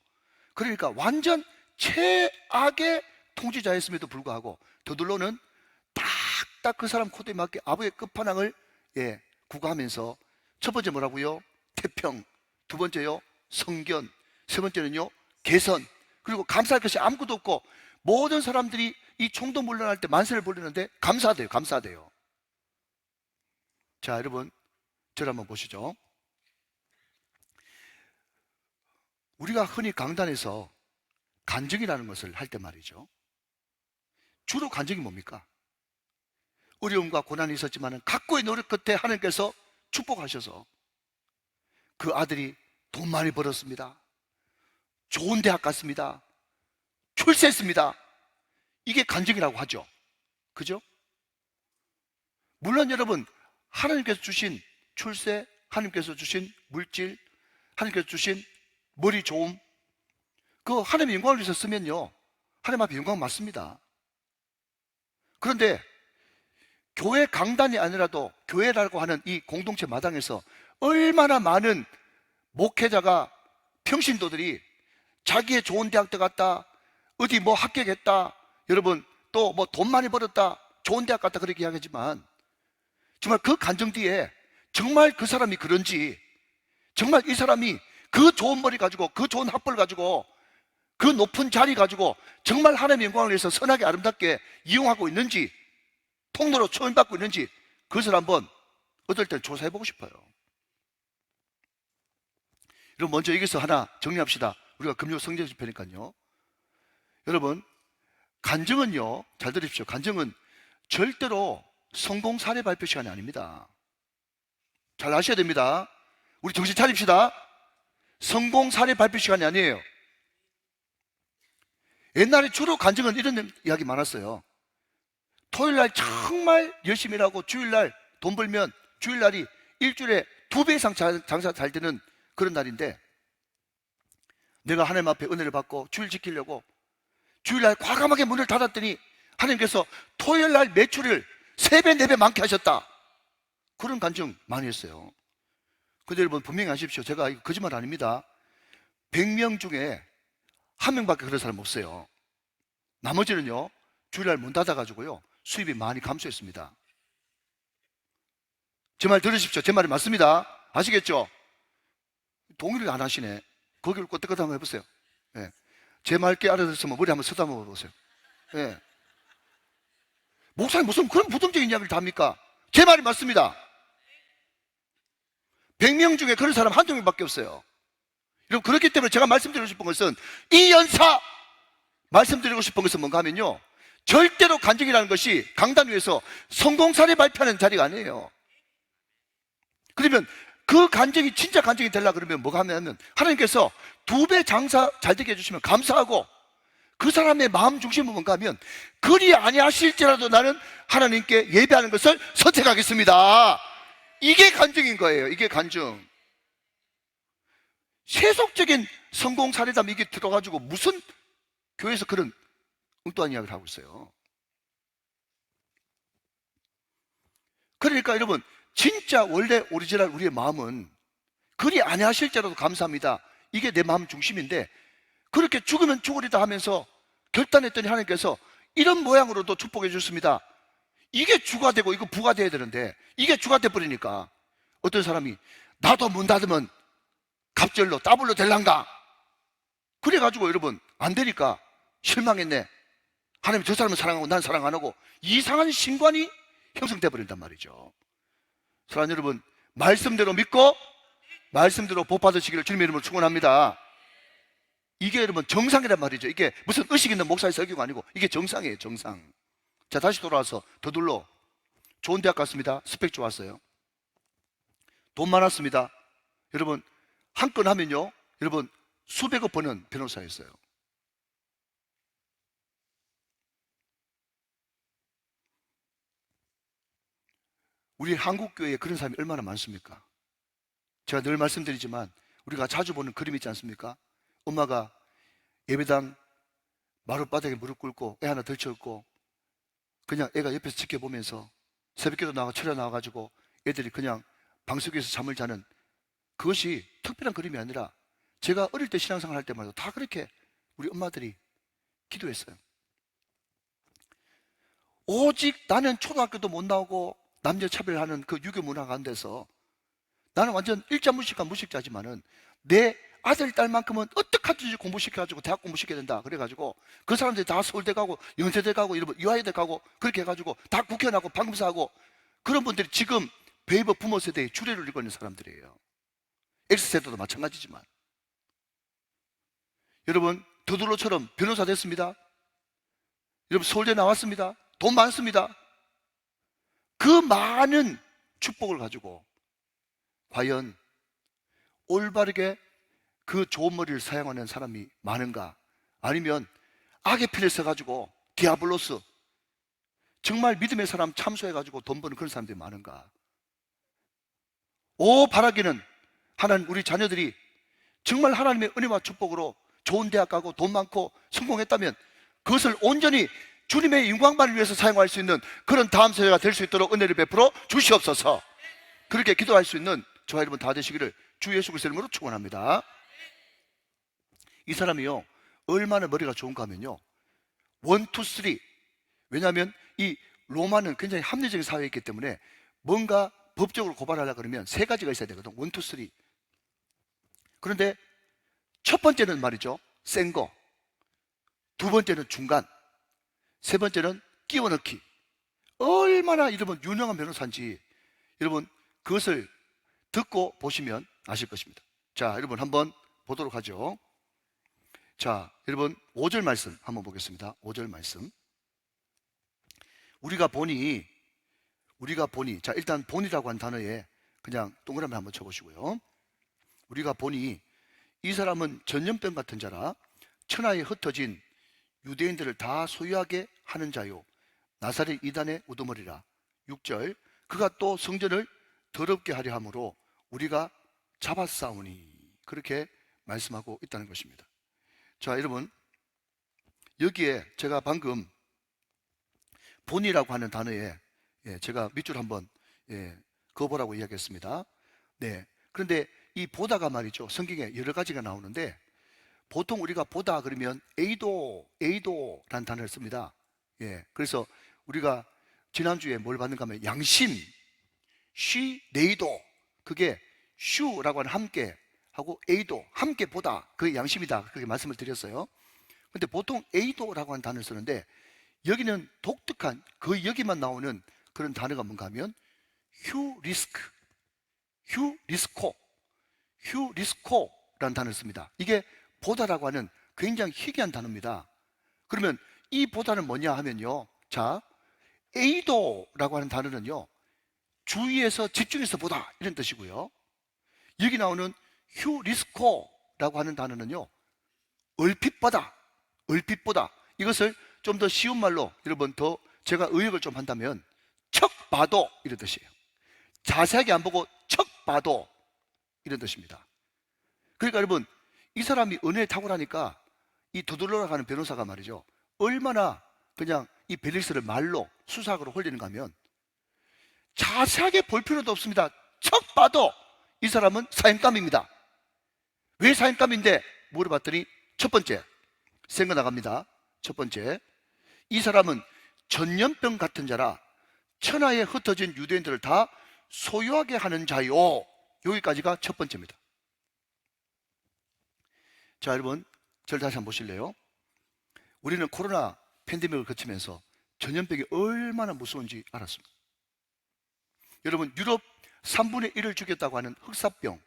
그러니까 완전 최악의 통치자였음에도 불구하고 더둘로는 딱딱 그 사람 코드에 맞게 아부의 끝판왕을 구가하면서 첫 번째 뭐라고요? 태평. 두 번째요, 성견. 세 번째는요, 개선. 그리고 감사할 것이 아무것도 없고 모든 사람들이 이 총독 물러날 때 만세를 부르는데 감사하대요. 자, 여러분 저를 한번 보시죠. 우리가 흔히 강단에서 간증이라는 것을 할 때 말이죠, 주로 간증이 뭡니까? 어려움과 고난이 있었지만 각고의 노력 끝에 하나님께서 축복하셔서 그 아들이 돈 많이 벌었습니다, 좋은 대학 갔습니다, 출세했습니다. 이게 간증이라고 하죠. 그죠? 물론 여러분, 하나님께서 주신 출세, 하나님께서 주신 물질, 하나님께서 주신 머리 좋음, 그 하나님의 영광을 위해서 쓰면요, 하나님 앞에 영광 맞습니다. 그런데 교회 강단이 아니라도 교회라고 하는 이 공동체 마당에서 얼마나 많은 목회자가, 평신도들이 자기의 좋은 대학 들어갔다, 어디 뭐 합격했다, 여러분 또 뭐 돈 많이 벌었다, 좋은 대학 갔다, 그렇게 이야기하지만 정말 그 간증 뒤에 정말 그 사람이 그런지, 정말 이 사람이 그 좋은 머리 가지고, 그 좋은 학벌 가지고, 그 높은 자리 가지고 정말 하나님의 영광을 위해서 선하게 아름답게 이용하고 있는지, 통로로 초인받고 있는지, 그것을 한번 어떨 땐 조사해보고 싶어요. 여러분, 먼저 여기서 하나 정리합시다. 우리가 금요 성경 집회니까요. 여러분, 간증은요, 잘 들으십시오. 간증은 절대로 성공 사례 발표 시간이 아닙니다. 잘 아셔야 됩니다. 우리 정신 차립시다. 성공 사례 발표 시간이 아니에요. 옛날에 주로 간증은 이런 이야기 많았어요. 토요일날 정말 열심히 일하고 주일날 돈 벌면 주일날이 일주일에 2배 이상 장사 잘 되는 그런 날인데, 내가 하나님 앞에 은혜를 받고 주일 지키려고 주일날 과감하게 문을 닫았더니 하나님께서 토요일날 매출을 3배, 4배 많게 하셨다. 그런 간증 많이 했어요. 근데 여러분 분명히 아십시오. 제가 이거 거짓말 아닙니다. 100명 중에 1명밖에 그런 사람 없어요. 나머지는요, 주일날 문 닫아가지고요, 수입이 많이 감소했습니다. 제 말 들으십시오. 제 말이 맞습니다. 아시겠죠? 동의를 안 하시네. 거기를 끄떡끄떡 한번 해보세요. 예. 제 말께 알아들었으면 머리 한번 쓰다듬어 보세요. 예. 목사님 무슨 그런 부정적인 이야기를 다 합니까? 제 말이 맞습니다. 100명 중에 그런 사람 한두 명밖에 없어요. 여러분, 그렇기 때문에 제가 말씀드리고 싶은 것은, 이 연사 말씀드리고 싶은 것은 뭔가 하면요, 절대로 간증이라는 것이 강단 위에서 성공 사례 발표하는 자리가 아니에요. 그러면 그 간증이 진짜 간증이 되려고 그러면 뭐가 하냐면, 하나님께서 2배 장사 잘 되게 해주시면 감사하고, 그 사람의 마음 중심은 뭔가 하면, 그리 아니하실지라도 나는 하나님께 예배하는 것을 선택하겠습니다. 이게 간증인 거예요. 이게 간증. 세속적인 성공 사례담 이게 들어가지고 무슨 교회에서 그런 엉뚱한 이야기를 하고 있어요. 그러니까 여러분, 진짜 원래 오리지널 우리의 마음은 그리 아니하실지라도 감사합니다. 이게 내 마음 중심인데, 그렇게 죽으면 죽으리다 하면서 결단했더니 하나님께서 이런 모양으로도 축복해 주셨습니다. 이게 주가 되고 이거 부가 돼야 되는데, 이게 주가 돼버리니까 어떤 사람이 나도 문 닫으면 갑절로 따블로 될란가, 그래가지고 여러분 안 되니까 실망했네. 하나님 저 사람은 사랑하고 난 사랑 안 하고, 이상한 신관이 형성돼 버린단 말이죠. 사랑하는 여러분, 말씀대로 믿고 말씀대로 복 받으시기를 주님의 이름으로 축원합니다. 이게 여러분 정상이란 말이죠. 이게 무슨 의식 있는 목사의 설교가 아니고 이게 정상이에요, 정상. 자, 다시 돌아와서 더둘러 좋은 대학 갔습니다. 스펙 좋았어요. 돈 많았습니다. 여러분, 한 건 하면요, 여러분 수백억 버는 변호사였어요. 우리 한국교회에 그런 사람이 얼마나 많습니까? 제가 늘 말씀드리지만 우리가 자주 보는 그림 있지 않습니까? 엄마가 예배당 마룻바닥에 무릎 꿇고 애 하나 덜쳐있고, 그냥 애가 옆에서 지켜보면서 새벽기도 나가 철야 나와가지고 애들이 그냥 방석에서 잠을 자는, 그것이 특별한 그림이 아니라 제가 어릴 때 신앙생활 할 때마다 다 그렇게 우리 엄마들이 기도했어요. 오직 나는 초등학교도 못 나오고 남녀 차별하는 그 유교 문화 가운데서 나는 완전 일자무식과 무식자지만은 내 아들, 딸만큼은 어떡하든지 공부시켜가지고 대학 공부시켜야 된다. 그래가지고 그 사람들이 다 서울대 가고 연세대 가고 이러면 유아여대 가고 그렇게 해가지고 다 국회의원하고 방금사하고, 그런 분들이 지금 베이버 부모 세대의 주례를 이고 있는 사람들이에요. X세대도 마찬가지지만. 여러분, 더둘로처럼 변호사 됐습니다. 여러분, 서울대 나왔습니다. 돈 많습니다. 그 많은 축복을 가지고 과연 올바르게 그 좋은 머리를 사용하는 사람이 많은가? 아니면 악의 피를 써가지고 디아블로스, 정말 믿음의 사람 참소해가지고 돈 버는 그런 사람들이 많은가? 바라기는 하나님, 우리 자녀들이 정말 하나님의 은혜와 축복으로 좋은 대학 가고 돈 많고 성공했다면 그것을 온전히 주님의 영광만을 위해서 사용할 수 있는 그런 다음 세대가 될 수 있도록 은혜를 베풀어 주시옵소서. 그렇게 기도할 수 있는 저와 여러분 다 되시기를 주 예수 그리스도 이름으로 축원합니다. 이 사람이요, 얼마나 머리가 좋은가 하면요, 1, 2, 3. 왜냐하면 이 로마는 굉장히 합리적인 사회였기 때문에 뭔가 법적으로 고발하려고 그러면 3가지가 있어야 되거든. 1, 2, 3. 그런데 첫 번째는 말이죠, 센 거. 두 번째는 중간. 세 번째는 끼워 넣기. 얼마나 여러분 유명한 변호사인지 여러분 그것을 듣고 보시면 아실 것입니다. 자, 여러분 한번 보도록 하죠. 자, 여러분 5절 말씀 한번 보겠습니다. 5절 말씀. 우리가 보니, 자, 일단 본이라고 한 단어에 그냥 동그라미 한번 쳐보시고요. 우리가 보니 이 사람은 전염병 같은 자라 천하에 흩어진 유대인들을 다 소유하게 하는 자요, 나사렛 이단의 우두머리라. 6절. 그가 또 성전을 더럽게 하려 함으로 우리가 잡았사오니. 그렇게 말씀하고 있다는 것입니다. 자, 여러분, 여기에 제가 방금 본이라고 하는 단어에 제가 밑줄 한번 그어보라고 이야기했습니다. 네. 그런데 이 보다가 말이죠, 성경에 여러 가지가 나오는데 보통 우리가 보다 그러면 에이도라는 단어를 씁니다. 그래서 우리가 지난주에 뭘 받는가 하면 양심, 네이도, 그게 슈라고 하는 함께 하고 에이도, 함께 보다, 그게 양심이다. 그렇게 말씀을 드렸어요. 근데 보통 에이도라고 하는 단어를 쓰는데 여기는 독특한, 거의 여기만 나오는 그런 단어가 뭔가 하면 휴리스크, 휴리스코라는 단어를 씁니다. 이게 보다라고 하는 굉장히 희귀한 단어입니다. 그러면 이 보다는 뭐냐 하면요, 자, 에이도라고 하는 단어는요, 주의해서 집중해서 보다 이런 뜻이고요, 여기 나오는 휴리스코라고 하는 단어는요, 얼핏 보다, 이것을 좀 더 쉬운 말로 여러분 더 제가 의역을 좀 한다면 척 봐도 이런 뜻이에요. 자세하게 안 보고 척 봐도 이런 뜻입니다. 그러니까 여러분, 이 사람이 은혜에 탁월하니까 이 도돌로라고 하는 변호사가 말이죠, 얼마나 그냥 이 벨릭스를 말로 수사학으로 홀리는가 하면 자세하게 볼 필요도 없습니다. 척 봐도 이 사람은 사형감입니다. 왜 사형감인데 물어봤더니 첫 번째 생각나갑니다. 첫 번째, 이 사람은 전염병 같은 자라 천하에 흩어진 유대인들을 다 소유하게 하는 자요. 여기까지가 첫 번째입니다. 자, 여러분, 저를 다시 한번 보실래요? 우리는 코로나 팬데믹을 거치면서 전염병이 얼마나 무서운지 알았습니다. 여러분, 유럽 3분의 1을 죽였다고 하는 흑사병,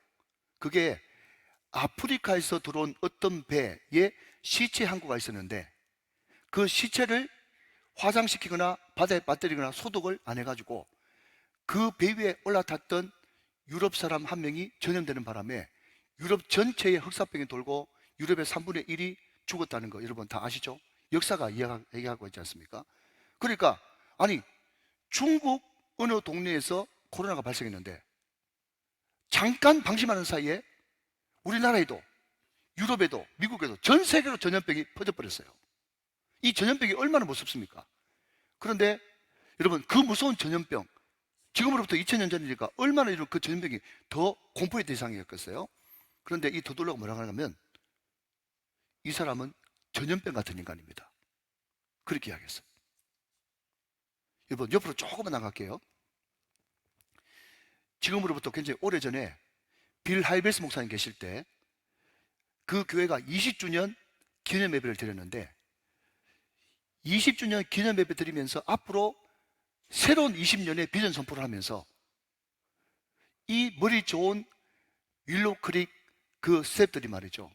그게 아프리카에서 들어온 어떤 배에 시체 항구가 있었는데 그 시체를 화장시키거나 바다에 빠뜨리거나 소독을 안 해가지고 그 배 위에 올라탔던 유럽 사람 한 명이 전염되는 바람에 유럽 전체에 흑사병이 돌고 유럽의 3분의 1이 죽었다는 거 여러분 다 아시죠? 역사가 얘기하고 있지 않습니까? 그러니까 아니, 중국 어느 동네에서 코로나가 발생했는데 잠깐 방심하는 사이에 우리나라에도 유럽에도 미국에도 전 세계로 전염병이 퍼져버렸어요. 이 전염병이 얼마나 무섭습니까? 그런데 여러분, 그 무서운 전염병, 지금으로부터 2000년 전이니까 얼마나 이런 그 전염병이 더 공포의 대상이었겠어요? 그런데 이 도돌로가 뭐라고 하냐면 이 사람은 전염병 같은 인간입니다. 그렇게 이야기했어요. 여러분, 옆으로 조금만 나갈게요. 지금으로부터 굉장히 오래전에 빌 하이베스 목사님 계실 때 그 교회가 20주년 기념 예배를 드렸는데 20주년 기념 예배 드리면서 앞으로 새로운 20년의 비전 선포를 하면서 이 머리 좋은 윌로우 크릭 그 스태프들이 말이죠,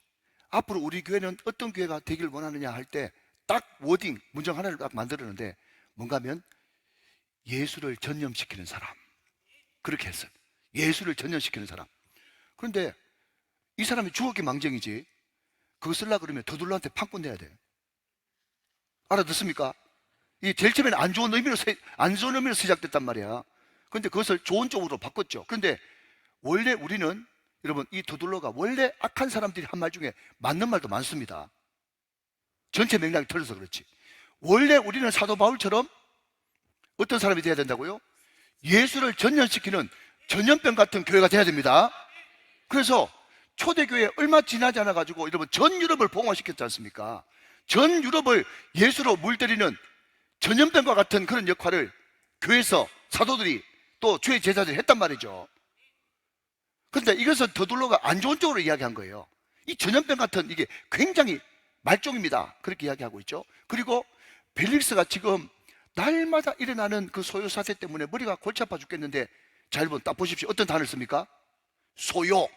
앞으로 우리 교회는 어떤 교회가 되길 원하느냐 할 때 딱 워딩, 문장 하나를 딱 만들었는데 뭔가 하면 예수를 전염시키는 사람, 그렇게 했어요. 예수를 전염시키는 사람. 그런데 이 사람이 죽었기 망정이지 그거 쓰려고 그러면 더둘러한테 판권 내야 돼요. 알아듣습니까? 이 제일 처음에는 안 좋은 의미로 시작됐단 말이야. 그런데 그것을 좋은 쪽으로 바꿨죠. 그런데 원래 우리는 여러분, 이 더둘러가 원래 악한 사람들이 한 말 중에 맞는 말도 많습니다. 전체 맥락이 틀려서 그렇지. 원래 우리는 사도 바울처럼 어떤 사람이 돼야 된다고요? 예수를 전염시키는 전염병 같은 교회가 돼야 됩니다. 그래서 초대교회 얼마 지나지 않아 가지고 여러분 전 유럽을 봉화시켰지 않습니까? 전 유럽을 예수로 물들이는 전염병과 같은 그런 역할을 교회에서 사도들이 또 주의 제자들이 했단 말이죠. 그런데 이것은 더둘러가 안 좋은 쪽으로 이야기한 거예요. 이 전염병 같은 이게 굉장히 말종입니다. 그렇게 이야기하고 있죠. 그리고 벨릭스가 지금 날마다 일어나는 그 소요 사태 때문에 머리가 골치 아파 죽겠는데, 자, 여러분 딱 보십시오. 어떤 단어를 씁니까? 소요.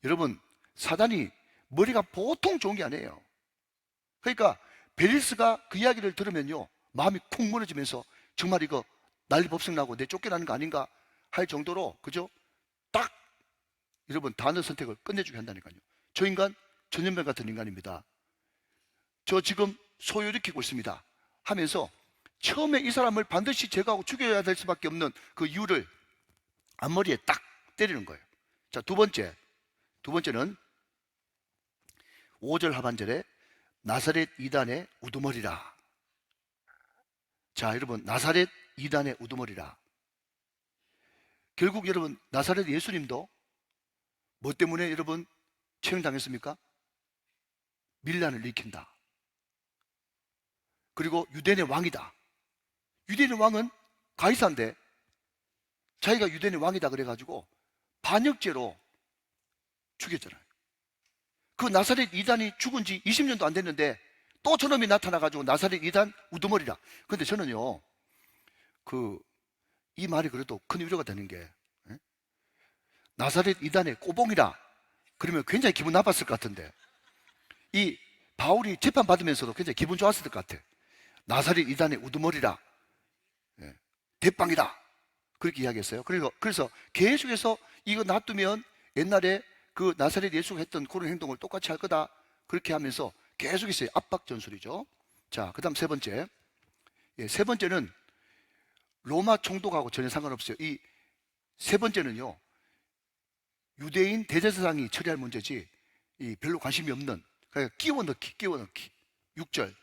여러분, 사단이 머리가 보통 좋은 게 아니에요. 그러니까 벨릭스가 그 이야기를 들으면요, 마음이 쿵 무너지면서 정말 이거 난리법석 나고 내 쫓겨나는 거 아닌가 할 정도로, 그죠? 딱 여러분 단어 선택을 끝내주게 한다니까요. 저 인간 전염병 같은 인간입니다. 저 지금 소요일으키고 있습니다 하면서 처음에 이 사람을 반드시 제거하고 죽여야 될 수밖에 없는 그 이유를 앞머리에 딱 때리는 거예요. 자, 두 번째는 5절 하반절에 나사렛 이단의 우두머리라. 자, 여러분, 나사렛 이단의 우두머리라. 결국 여러분, 나사렛 예수님도 뭐 때문에 여러분 처형당했습니까? 밀란을 일으킨다. 그리고 유대인의 왕이다. 유대인의 왕은 가이사인데 자기가 유대인의 왕이다 그래가지고 반역죄로 죽였잖아요. 그 나사렛 이단이 죽은 지 20년도 안 됐는데 또 저놈이 나타나가지고 나사렛 이단 우두머리라. 근데 저는요, 이 말이 그래도 큰 위로가 되는 게, 예? 나사렛 이단의 꼬봉이라 그러면 굉장히 기분 나빴을 것 같은데, 이 바울이 재판받으면서도 굉장히 기분 좋았을 것 같아. 나사렛 이단의 우두머리라, 예, 대빵이다, 그렇게 이야기했어요. 그래서 계속해서 이거 놔두면 옛날에 그 나사렛 예수가 했던 그런 행동을 똑같이 할 거다, 그렇게 하면서 계속해서 압박 전술이죠. 자, 그 다음 세 번째. 세 번째는 로마 총독하고 전혀 상관없어요. 이 세 번째는요, 유대인 대제사장이 처리할 문제지 별로 관심이 없는, 그러니까 끼워 넣기. 6절.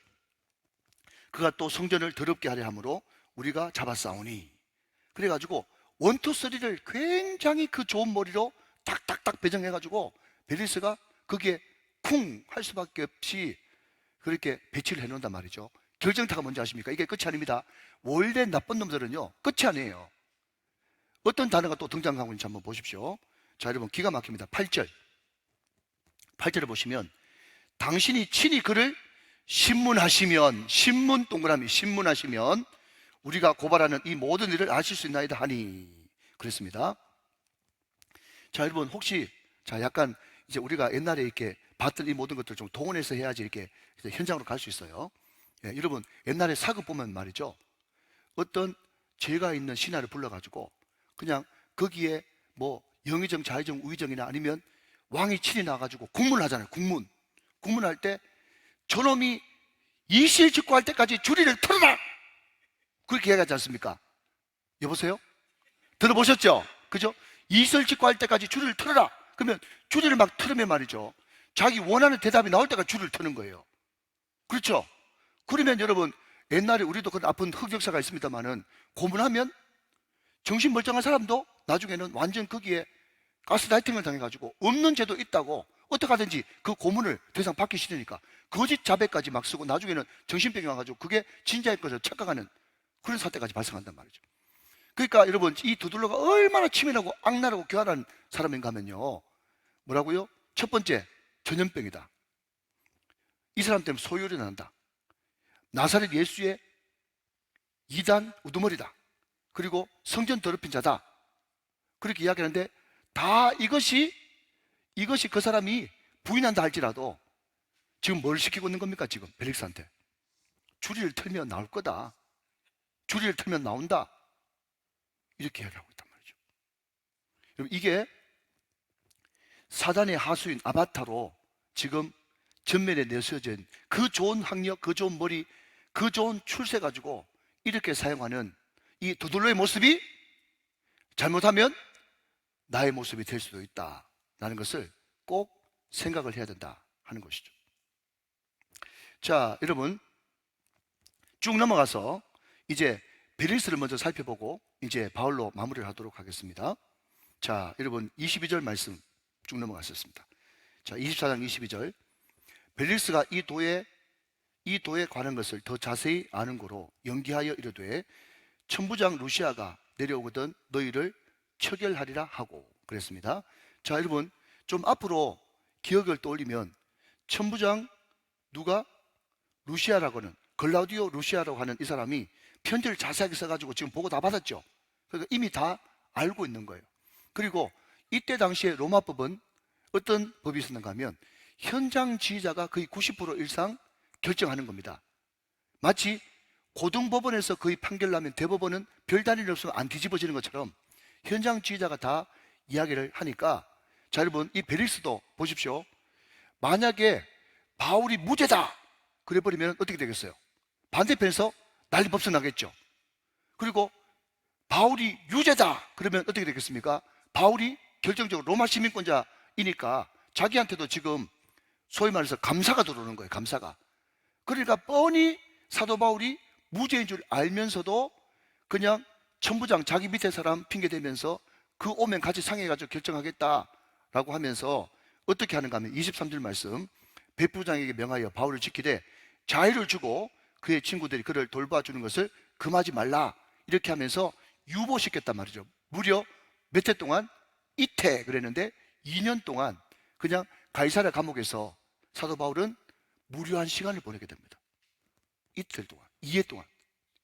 그가 또 성전을 더럽게 하려 함으로 우리가 잡아싸우니. 그래가지고 1, 2, 3를 굉장히 그 좋은 머리로 딱딱딱 배정해가지고 베리스가 거기에 쿵 할 수밖에 없이 그렇게 배치를 해놓는단 말이죠. 결정타가 뭔지 아십니까? 이게 끝이 아닙니다. 원래 나쁜 놈들은요, 끝이 아니에요. 어떤 단어가 또 등장하고 있는지 한번 보십시오. 자, 여러분, 기가 막힙니다. 8절을 보시면, 당신이 친히 그를 신문하시면, 신문 동그라미 신문하시면 우리가 고발하는 이 모든 일을 아실 수 있나이다 하니, 그랬습니다. 자, 여러분, 혹시 약간 이제 우리가 옛날에 이렇게 봤던 이 모든 것들을 좀 동원해서 해야지 이렇게 현장으로 갈 수 있어요. 예, 여러분, 옛날에 사극 보면 말이죠, 어떤 죄가 있는 신하를 불러가지고 그냥 거기에 뭐 영의정, 자의정, 우의정이나 아니면 왕이 친히 나가지고 국문을 하잖아요. 국문할 때 저놈이 이실직고할 때까지 주리를 틀어라, 그렇게 얘기하지 않습니까? 여보세요? 들어보셨죠? 그죠? 이실직고할 때까지 주리를 틀어라. 그러면 주리를 막 틀으면 말이죠, 자기 원하는 대답이 나올 때까지 주리를 트는 거예요. 그렇죠? 그러면 여러분, 옛날에 우리도 그런 아픈 흑역사가 있습니다만은, 고문하면 정신 멀쩡한 사람도 나중에는 완전 거기에 가스라이팅을 당해가지고 없는 죄도 있다고 어떻게 하든지 그 고문을 더 이상 받기 싫으니까 거짓 자백까지 막 쓰고 나중에는 정신병이 와가지고 그게 진짜일 것을 착각하는 그런 사태까지 발생한단 말이죠. 그러니까 여러분, 이 두들러가 얼마나 치밀하고 악랄하고 교활한 사람인가 하면요, 뭐라고요? 첫 번째, 전염병이다. 이 사람 때문에 소열이 난다. 나사렛 예수의 이단 우두머리다. 그리고 성전 더럽힌 자다. 그렇게 이야기하는데, 다 이것이 그 사람이 부인한다 할지라도 지금 뭘 시키고 있는 겁니까? 지금 벨릭스한테 주리를 틀면 나올 거다, 주리를 틀면 나온다, 이렇게 이야기하고 있단 말이죠. 여러분, 이게 사단의 하수인 아바타로 지금 전면에 내세워진 그 좋은 학력, 그 좋은 머리, 그 좋은 출세 가지고 이렇게 사용하는 이 두들로의 모습이 잘못하면 나의 모습이 될 수도 있다라는 것을 꼭 생각을 해야 된다 하는 것이죠. 자, 여러분, 쭉 넘어가서 이제 베릴스를 먼저 살펴보고 이제 바울로 마무리를 하도록 하겠습니다. 자, 여러분, 22절 말씀 쭉 넘어갔었습니다. 자, 24장 22절. 벨릭스가 이 도에 관한 것을 더 자세히 아는 거로 연기하여 이르되, 천부장 루시아가 내려오거든 너희를 처결하리라 하고 그랬습니다. 자, 여러분, 좀 앞으로 기억을 떠올리면 천부장 누가? 루시아라고는, 글라우디오 루시아라고 하는 이 사람이 편지를 자세하게 써가지고 지금 보고 다 받았죠. 그러니까 이미 다 알고 있는 거예요. 그리고 이때 당시에 로마법은 어떤 법이 있었는가 하면 현장 지휘자가 거의 90% 이상 결정하는 겁니다. 마치 고등법원에서 거의 판결 나면 대법원은 별다른 일 없으면 안 뒤집어지는 것처럼 현장 지휘자가 다 이야기를 하니까, 자, 여러분, 이 베릭스도 보십시오. 만약에 바울이 무죄다 그래버리면 어떻게 되겠어요? 반대편에서 난리법석 나겠죠. 그리고 바울이 유죄다 그러면 어떻게 되겠습니까? 바울이 결정적으로 로마 시민권자이니까 자기한테도 지금 소위 말해서 감사가 들어오는 거예요. 감사가. 그러니까 뻔히 사도 바울이 무죄인 줄 알면서도 그냥 천부장 자기 밑에 사람 핑계대면서 그 오면 같이 상의해가지고 결정하겠다라고 하면서 어떻게 하는가 하면 23절 말씀, 백부장에게 명하여 바울을 지키되 자유를 주고 그의 친구들이 그를 돌봐주는 것을 금하지 말라, 이렇게 하면서 유보시켰단 말이죠. 무려 몇 해 동안? 이태 그랬는데 2년 동안 그냥 가이사랴 감옥에서 사도 바울은 무료한 시간을 보내게 됩니다. 이틀 동안, 2회 동안,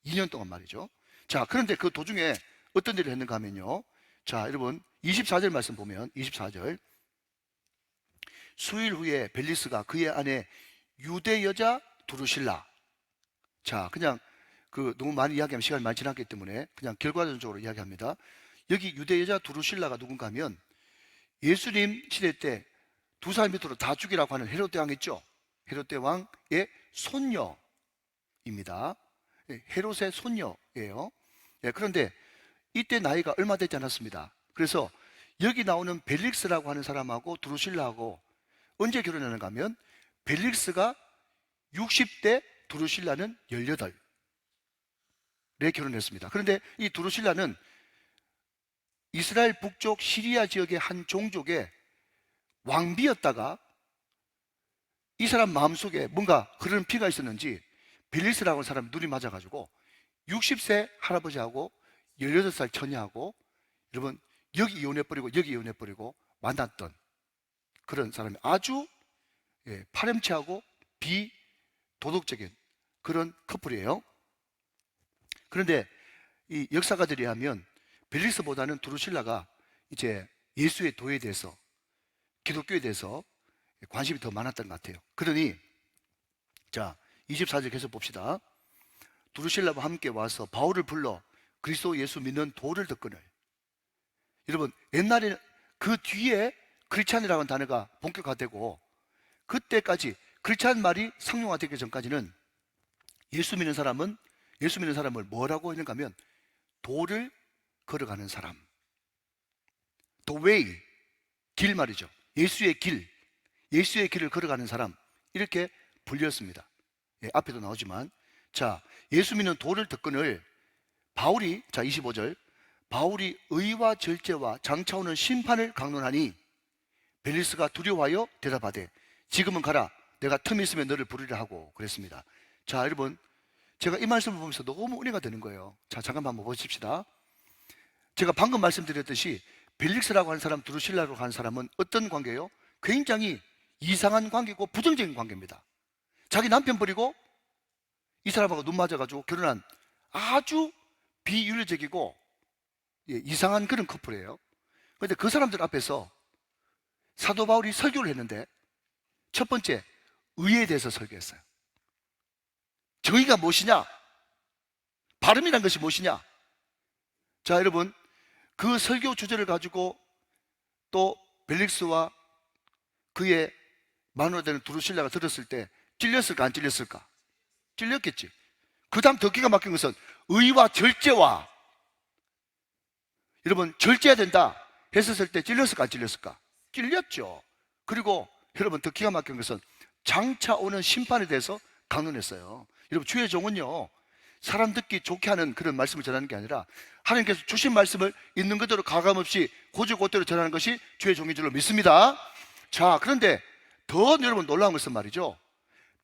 2년 동안 말이죠. 자, 그런데 그 도중에 어떤 일을 했는가 하면요. 자, 여러분 24절 말씀 보면 24절, 수일 후에 벨리스가 그의 아내 유대 여자 두루실라. 자, 그냥 너무 많이 이야기하면 시간이 많이 지났기 때문에 그냥 결과론적으로 이야기합니다. 여기 유대 여자 두루실라가 누군가 하면 예수님 시대 때 두 살 밑으로 다 죽이라고 하는 헤롯 대왕 있죠. 헤롯 대왕의 손녀입니다. 헤롯의 손녀예요. 그런데 이때 나이가 얼마 되지 않았습니다. 그래서 여기 나오는 벨릭스라고 하는 사람하고 두루실라하고 언제 결혼하는가 하면 벨릭스가 60대, 두루실라는 18에 결혼했습니다. 그런데 이 두루실라는 이스라엘 북쪽 시리아 지역의 한 종족의 왕비였다가 이 사람 마음속에 뭔가 흐르는 피가 있었는지 벨릭스라고 하는 사람이 눈이 맞아가지고 60세 할아버지하고 18살 처녀하고, 여러분 여기 이혼해버리고 여기 이혼해버리고 만났던 그런 사람이 아주 파렴치하고 비도덕적인 그런 커플이에요. 그런데 이 역사가들이 하면 벨릭스보다는 두루실라가 이제 예수의 도에 대해서, 기독교에 대해서 관심이 더 많았던 것 같아요. 그러니 자, 24절 계속 봅시다. 두루실라와 함께 와서 바울을 불러 그리스도 예수 믿는 도를 듣거늘. 여러분 옛날에 그 뒤에 크리스찬이라고 하는 단어가 본격화되고, 그때까지 크리스찬 말이 상용화되기 전까지는 예수 믿는 사람을 뭐라고 했는가 하면 도를 걸어가는 사람, the way, 길 말이죠. 예수의 길을 걸어가는 사람, 이렇게 불렸습니다. 앞에도 나오지만, 자, 예수 믿는 도를 듣거늘 바울이, 자 25절, 바울이 의와 절제와 장차오는 심판을 강론하니 벨리스가 두려워하여 대답하되 지금은 가라, 내가 틈이 있으면 너를 부르리라 하고 그랬습니다. 자, 여러분 제가 이 말씀을 보면서 너무 은혜가 되는 거예요. 자, 잠깐만 한번 보십시다. 제가 방금 말씀드렸듯이 벨릭스라고 하는 사람, 두루실라라고 하는 사람은 어떤 관계예요? 굉장히 이상한 관계고 부정적인 관계입니다. 자기 남편 버리고 이 사람하고 눈 맞아가지고 결혼한 아주 비윤리적이고 이상한 그런 커플이에요. 그런데 그 사람들 앞에서 사도 바울이 설교를 했는데 첫 번째, 의에 대해서 설교했어요. 정의가 무엇이냐? 발음이란 것이 무엇이냐? 자, 여러분 그 설교 주제를 가지고 또 벨릭스와 그의 마누라 되는 두루실라가 들었을 때 찔렸을까 안 찔렸을까? 찔렸겠지. 그 다음 더 기가 막힌 것은 의와 절제와, 여러분 절제해야 된다 했었을 때 찔렸을까 안 찔렸을까? 찔렸죠. 그리고 여러분 더 기가 막힌 것은 장차 오는 심판에 대해서 강론했어요. 여러분 주의 종은요, 사람 듣기 좋게 하는 그런 말씀을 전하는 게 아니라 하나님께서 주신 말씀을 있는 그대로 가감없이 고지고대로 전하는 것이 주의 종인 줄로 믿습니다. 자, 그런데 더 여러분 놀라운 것은 말이죠,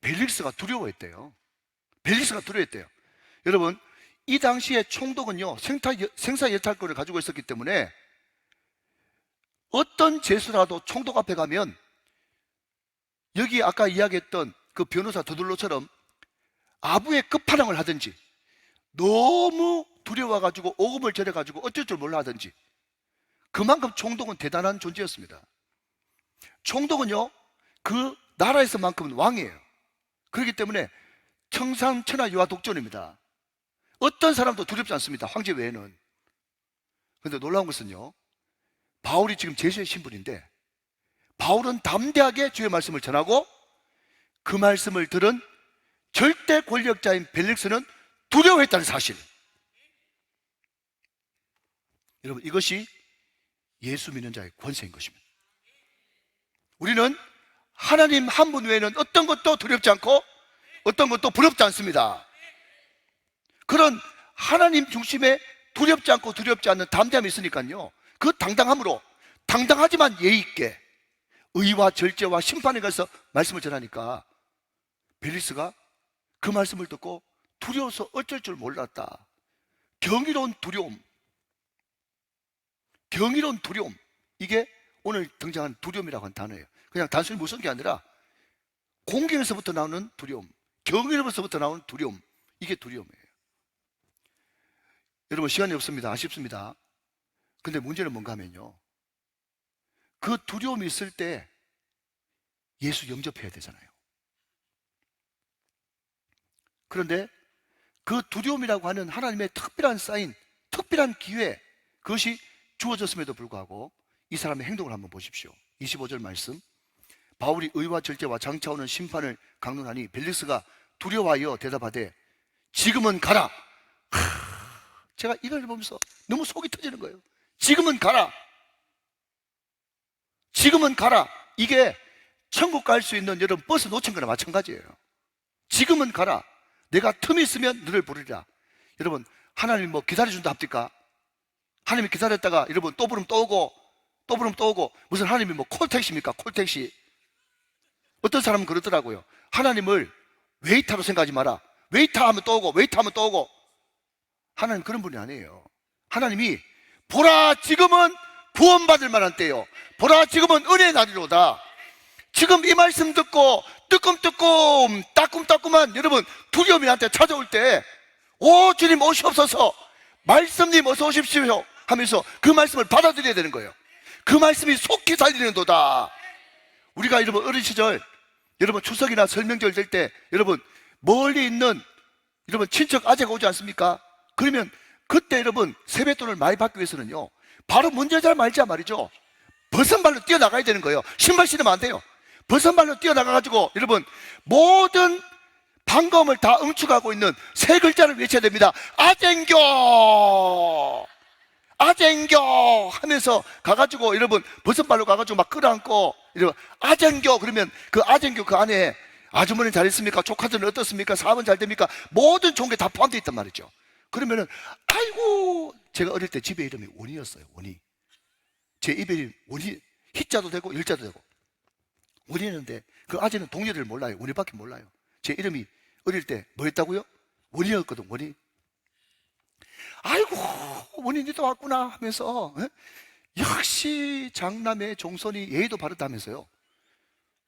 벨릭스가 두려워했대요. 여러분 이 당시에 총독은요 생사여탈권을 가지고 있었기 때문에 어떤 죄수라도 총독 앞에 가면 여기 아까 이야기했던 그 변호사 더둘로처럼 아부의 끝판왕을 하든지, 너무 두려워가지고 오금을 절여가지고 어쩔 줄 몰라 하든지, 그만큼 총독은 대단한 존재였습니다. 총독은요 그 나라에서만큼은 왕이에요. 그렇기 때문에 청산천하 유아독존입니다. 어떤 사람도 두렵지 않습니다, 황제 외에는. 그런데 놀라운 것은요, 바울이 지금 제수의 신분인데 바울은 담대하게 주의 말씀을 전하고 그 말씀을 들은 절대 권력자인 벨릭스는 두려워했다는 사실. 여러분 이것이 예수 믿는 자의 권세인 것입니다. 우리는 하나님 한 분 외에는 어떤 것도 두렵지 않고 어떤 것도 부럽지 않습니다. 그런 하나님 중심의 두렵지 않고 두렵지 않는 담대함이 있으니까요, 그 당당함으로 당당하지만 예의 있게 의와 절제와 심판에 가서 말씀을 전하니까 벨리스가 그 말씀을 듣고 두려워서 어쩔 줄 몰랐다. 경이로운 두려움, 이게 오늘 등장한 두려움이라고 하는 단어예요. 그냥 단순히 무서운 게 아니라 공경에서부터 나오는 두려움, 경외로부터 나오는 두려움, 이게 두려움이에요. 여러분, 시간이 없습니다. 아쉽습니다. 근데 문제는 뭔가 하면요, 그 두려움이 있을 때 예수 영접해야 되잖아요. 그런데 그 두려움이라고 하는 하나님의 특별한 사인, 특별한 기회, 그것이 주어졌음에도 불구하고 이 사람의 행동을 한번 보십시오. 25절 말씀. 바울이 의와 절제와 장차 오는 심판을 강론하니 벨릭스가 두려워하여 대답하되 지금은 가라. 제가 이걸 보면서 너무 속이 터지는 거예요. 지금은 가라. 지금은 가라. 이게 천국 갈 수 있는 여러분 버스 놓친 거나 마찬가지예요. 지금은 가라. 내가 틈이 있으면 너를 부르리라. 여러분, 하나님이 뭐 기다려준다 합니까? 하나님이 기다렸다가 여러분 또 부르면 또 오고 또 부르면 또 오고, 무슨 하나님이 뭐 콜택시입니까? 콜택시. 어떤 사람은 그러더라고요. 하나님을 웨이터로 생각하지 마라. 웨이터 하면 또 오고 웨이터 하면 또 오고. 하나님 그런 분이 아니에요. 하나님이 보라 지금은 구원받을 만한 때요, 보라 지금은 은혜의 날이로다. 지금 이 말씀 듣고 뜨끔뜨끔 따끔따끔한 여러분 두려움이 나한테 찾아올 때, 오 주님 오시옵소서, 말씀님 어서 오십시오 하면서 그 말씀을 받아들여야 되는 거예요. 그 말씀이 속히 살리는도다. 우리가 여러분 어린 시절 여러분 추석이나 설명절 될 때 여러분 멀리 있는 여러분 친척 아재가 오지 않습니까? 그러면 그때 여러분 세뱃돈을 많이 받기 위해서는요, 바로 문제 잘 말자 말이죠, 버선발로 뛰어나가야 되는 거예요. 신발 신으면 안 돼요. 버선발로 뛰어나가가지고 여러분 모든 반가움을 다 응축하고 있는 세 글자를 외쳐야 됩니다. 아쟁교 아쟁교 하면서 가가지고 여러분 버선발로 가가지고 막 끌어안고 여러분 아쟁교, 그러면 그 아쟁교 그 안에 아주머니 잘 있습니까? 조카들은 어떻습니까? 사업은 잘 됩니까? 모든 종교 다 포함되어 있단 말이죠. 그러면은 아이고, 제가 어릴 때 집에 이름이 원이였어요. 원이. 제 입에 원이 희자도 되고 열자도 되고 원이었는데 그 아재는 동료를 몰라요. 원이밖에 몰라요. 제 이름이 어릴 때 뭐였다고요? 원이었거든. 원이. 아이고 원이 니도 왔구나 하면서 역시 장남의 종손이 예의도 바르다면서요.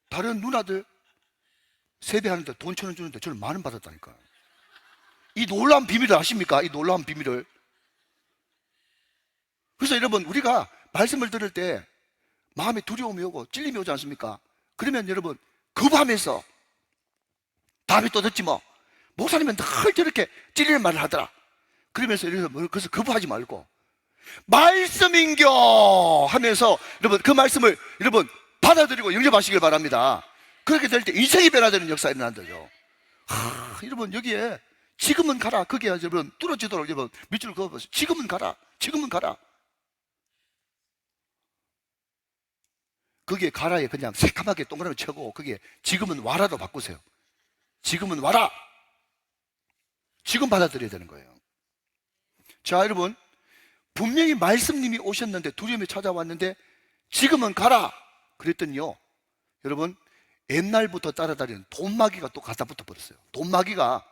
다른 누나들 세배하는데 돈 1,000원 주는데 저는 10,000원 받았다니까요. 이 놀라운 비밀을 아십니까? 이 놀라운 비밀을. 그래서 여러분 우리가 말씀을 들을 때 마음에 두려움이 오고 찔림이 오지 않습니까? 그러면 여러분 거부하면서 다음에 또 듣지 뭐, 목사님은 늘 저렇게 찔리는 말을 하더라. 그러면서 그래서 거부하지 말고 말씀인겨 하면서 여러분 그 말씀을 여러분 받아들이고 영접하시길 바랍니다. 그렇게 될 때 인생이 변화되는 역사가 일어난다죠. 여러분 여기에 지금은 가라, 그게 여러분 뚫어지도록 여러분 밑줄을 그어보세요. 지금은 가라, 지금은 가라. 그게 가라에 그냥 새까맣게 동그라미 쳐고 그게 지금은 와라로 바꾸세요. 지금은 와라. 지금 받아들여야 되는 거예요. 자 여러분, 분명히 말씀님이 오셨는데 두려움이 찾아왔는데 지금은 가라 그랬더니요, 여러분 옛날부터 따라다니는 돈마귀가 또 갖다 붙어 버렸어요. 돈마귀가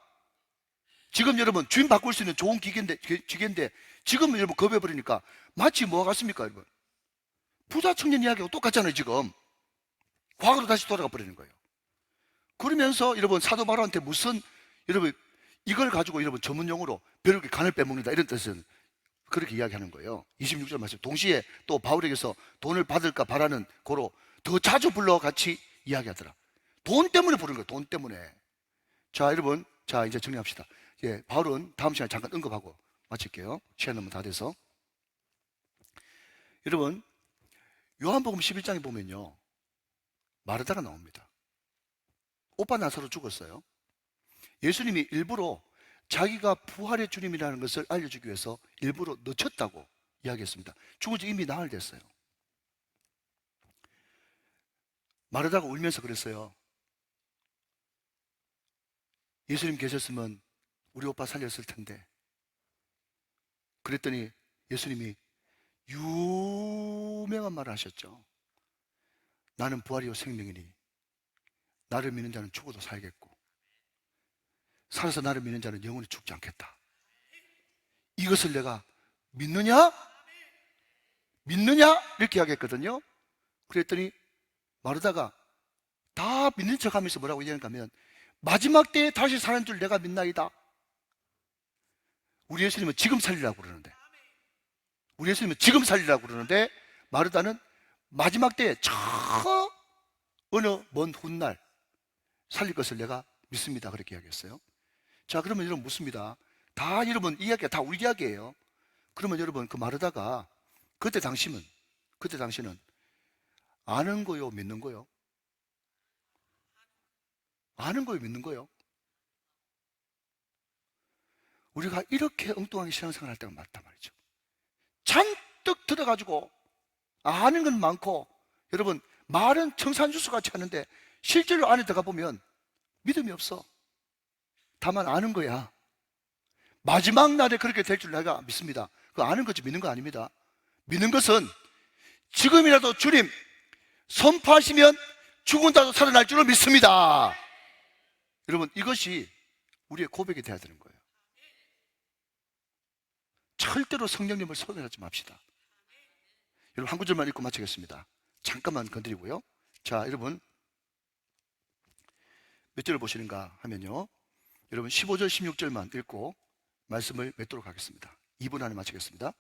지금 여러분 주인 바꿀 수 있는 좋은 기계인데 지금 여러분 겁해버리니까 마치 뭐가 같습니까? 여러분 부자 청년 이야기하고 똑같잖아요. 지금 과거로 다시 돌아가 버리는 거예요. 그러면서 여러분 사도 바울한테 무슨 여러분 이걸 가지고 여러분 전문용어로 벼룩의 간을 빼먹는다 이런 뜻은 그렇게 이야기하는 거예요. 26절 말씀. 동시에 또 바울에게서 돈을 받을까 바라는 고로 더 자주 불러 같이 이야기하더라. 돈 때문에 부르는 거예요. 돈 때문에. 자 여러분, 자 이제 정리합시다. 예, 바울은 다음 시간에 잠깐 언급하고 마칠게요. 시간 너무 다 돼서. 여러분 요한복음 11장에 보면요 마르다가 나옵니다. 오빠 나사로 죽었어요. 예수님이 일부러 자기가 부활의 주님이라는 것을 알려주기 위해서 일부러 늦췄다고 이야기했습니다. 죽은 지 이미 나흘 됐어요. 마르다가 울면서 그랬어요. 예수님 계셨으면 우리 오빠 살렸을 텐데. 그랬더니 예수님이 유명한 말을 하셨죠. 나는 부활이요 생명이니 나를 믿는 자는 죽어도 살겠고 살아서 나를 믿는 자는 영원히 죽지 않겠다. 이것을 내가 믿느냐? 믿느냐? 이렇게 이야기했거든요. 그랬더니 마르다가 다 믿는 척 하면서 뭐라고 얘기하는가 하면 마지막 때에 다시 사는 줄 내가 믿나이다. 우리 예수님은 지금 살리라고 그러는데, 우리 예수님은 지금 살리라고 그러는데 마르다는 마지막 때에 저 어느 먼 훗날 살릴 것을 내가 믿습니다. 그렇게 이야기했어요. 자, 그러면 여러분 묻습니다. 다 여러분 이야기가 다 우리 이야기예요. 그러면 여러분 그 마르다가 그때 당시는 아는 거요, 믿는 거요? 아는 거요, 믿는 거요? 우리가 이렇게 엉뚱하게 신앙생활 할 때가 많단 말이죠. 잔뜩 들어가지고 아는 건 많고, 여러분 말은 청산주스 같이 하는데 실제로 안에 들어가 보면 믿음이 없어. 다만 아는 거야. 마지막 날에 그렇게 될 줄 내가 믿습니다. 그 아는 거지 믿는 거 아닙니다. 믿는 것은 지금이라도 주님 선포하시면 죽은다도 살아날 줄을 믿습니다. 여러분 이것이 우리의 고백이 돼야 되는 거예요. 절대로 성령님을 소멸하지 맙시다. 여러분 한 구절만 읽고 마치겠습니다. 잠깐만 건드리고요. 자, 여러분 몇 절을 보시는가 하면요, 여러분 15절 16절만 읽고 말씀을 맺도록 하겠습니다. 2분 안에 마치겠습니다.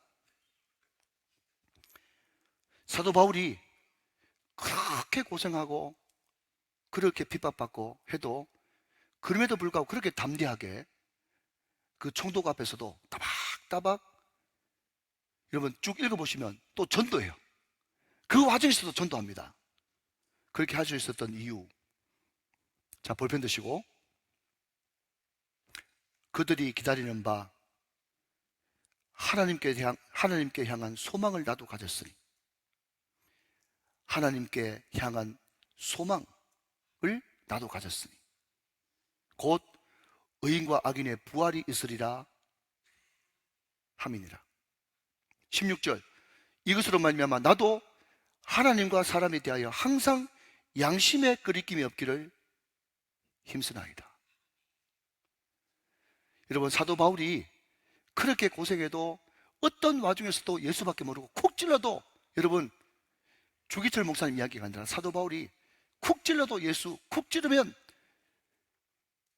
사도 바울이 그렇게 고생하고 그렇게 핍박받고 해도 그럼에도 불구하고 그렇게 담대하게 그 총독 앞에서도 따박따박, 여러분 쭉 읽어보시면 또 전도해요. 그 와중에서도 전도합니다. 그렇게 할 수 있었던 이유, 자 볼펜 드시고, 그들이 기다리는 바 하나님께 향한 소망을 나도 가졌으니, 하나님께 향한 소망을 나도 가졌으니 곧 의인과 악인의 부활이 있으리라 함이니라. 16절, 이것으로 말미암아 나도 하나님과 사람에 대하여 항상 양심의 끄리낌이 없기를 힘쓰나이다. 여러분 사도 바울이 그렇게 고생해도 어떤 와중에서도 예수밖에 모르고 쿡 찔러도, 여러분 주기철 목사님 이야기가 아니라 사도 바울이 쿡 찔러도 예수, 쿡 찌르면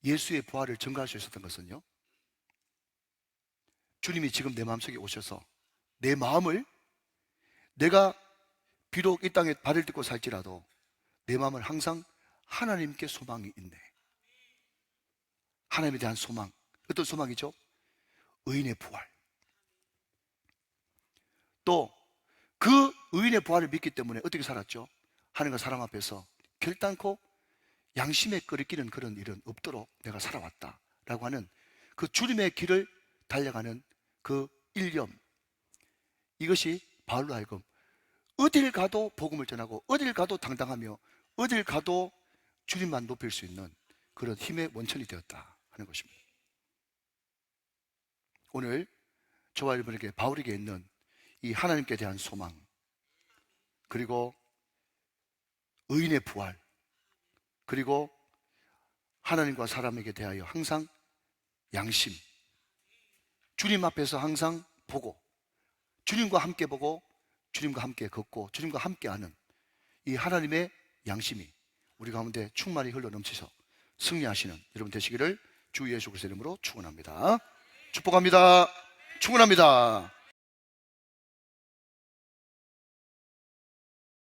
예수의 부활을 증거할 수 있었던 것은요, 주님이 지금 내 마음속에 오셔서 내 마음을, 내가 비록 이 땅에 발을 딛고 살지라도 내 마음을 항상 하나님께 소망이 있네. 하나님에 대한 소망. 어떤 소망이죠? 의인의 부활. 또 그 의인의 부활을 믿기 때문에 어떻게 살았죠? 하나님과 사람 앞에서 결단코 양심에 끄리끼는 그런 일은 없도록 내가 살아왔다 라고 하는 그 주님의 길을 달려가는 그 일념, 이것이 바울로 하여금 어딜 가도 복음을 전하고 어딜 가도 당당하며 어딜 가도 주님만 높일 수 있는 그런 힘의 원천이 되었다 하는 것입니다. 오늘 저와 여러분에게 바울에게 있는 이 하나님께 대한 소망, 그리고 의인의 부활, 그리고 하나님과 사람에게 대하여 항상 양심, 주님 앞에서 항상 보고 주님과 함께 보고 주님과 함께 걷고 주님과 함께 하는 이 하나님의 양심이 우리 가운데 충만히 흘러넘치서 승리하시는 여러분 되시기를 주 예수 그리스도의 이름으로 축원합니다. 축복합니다. 축원합니다.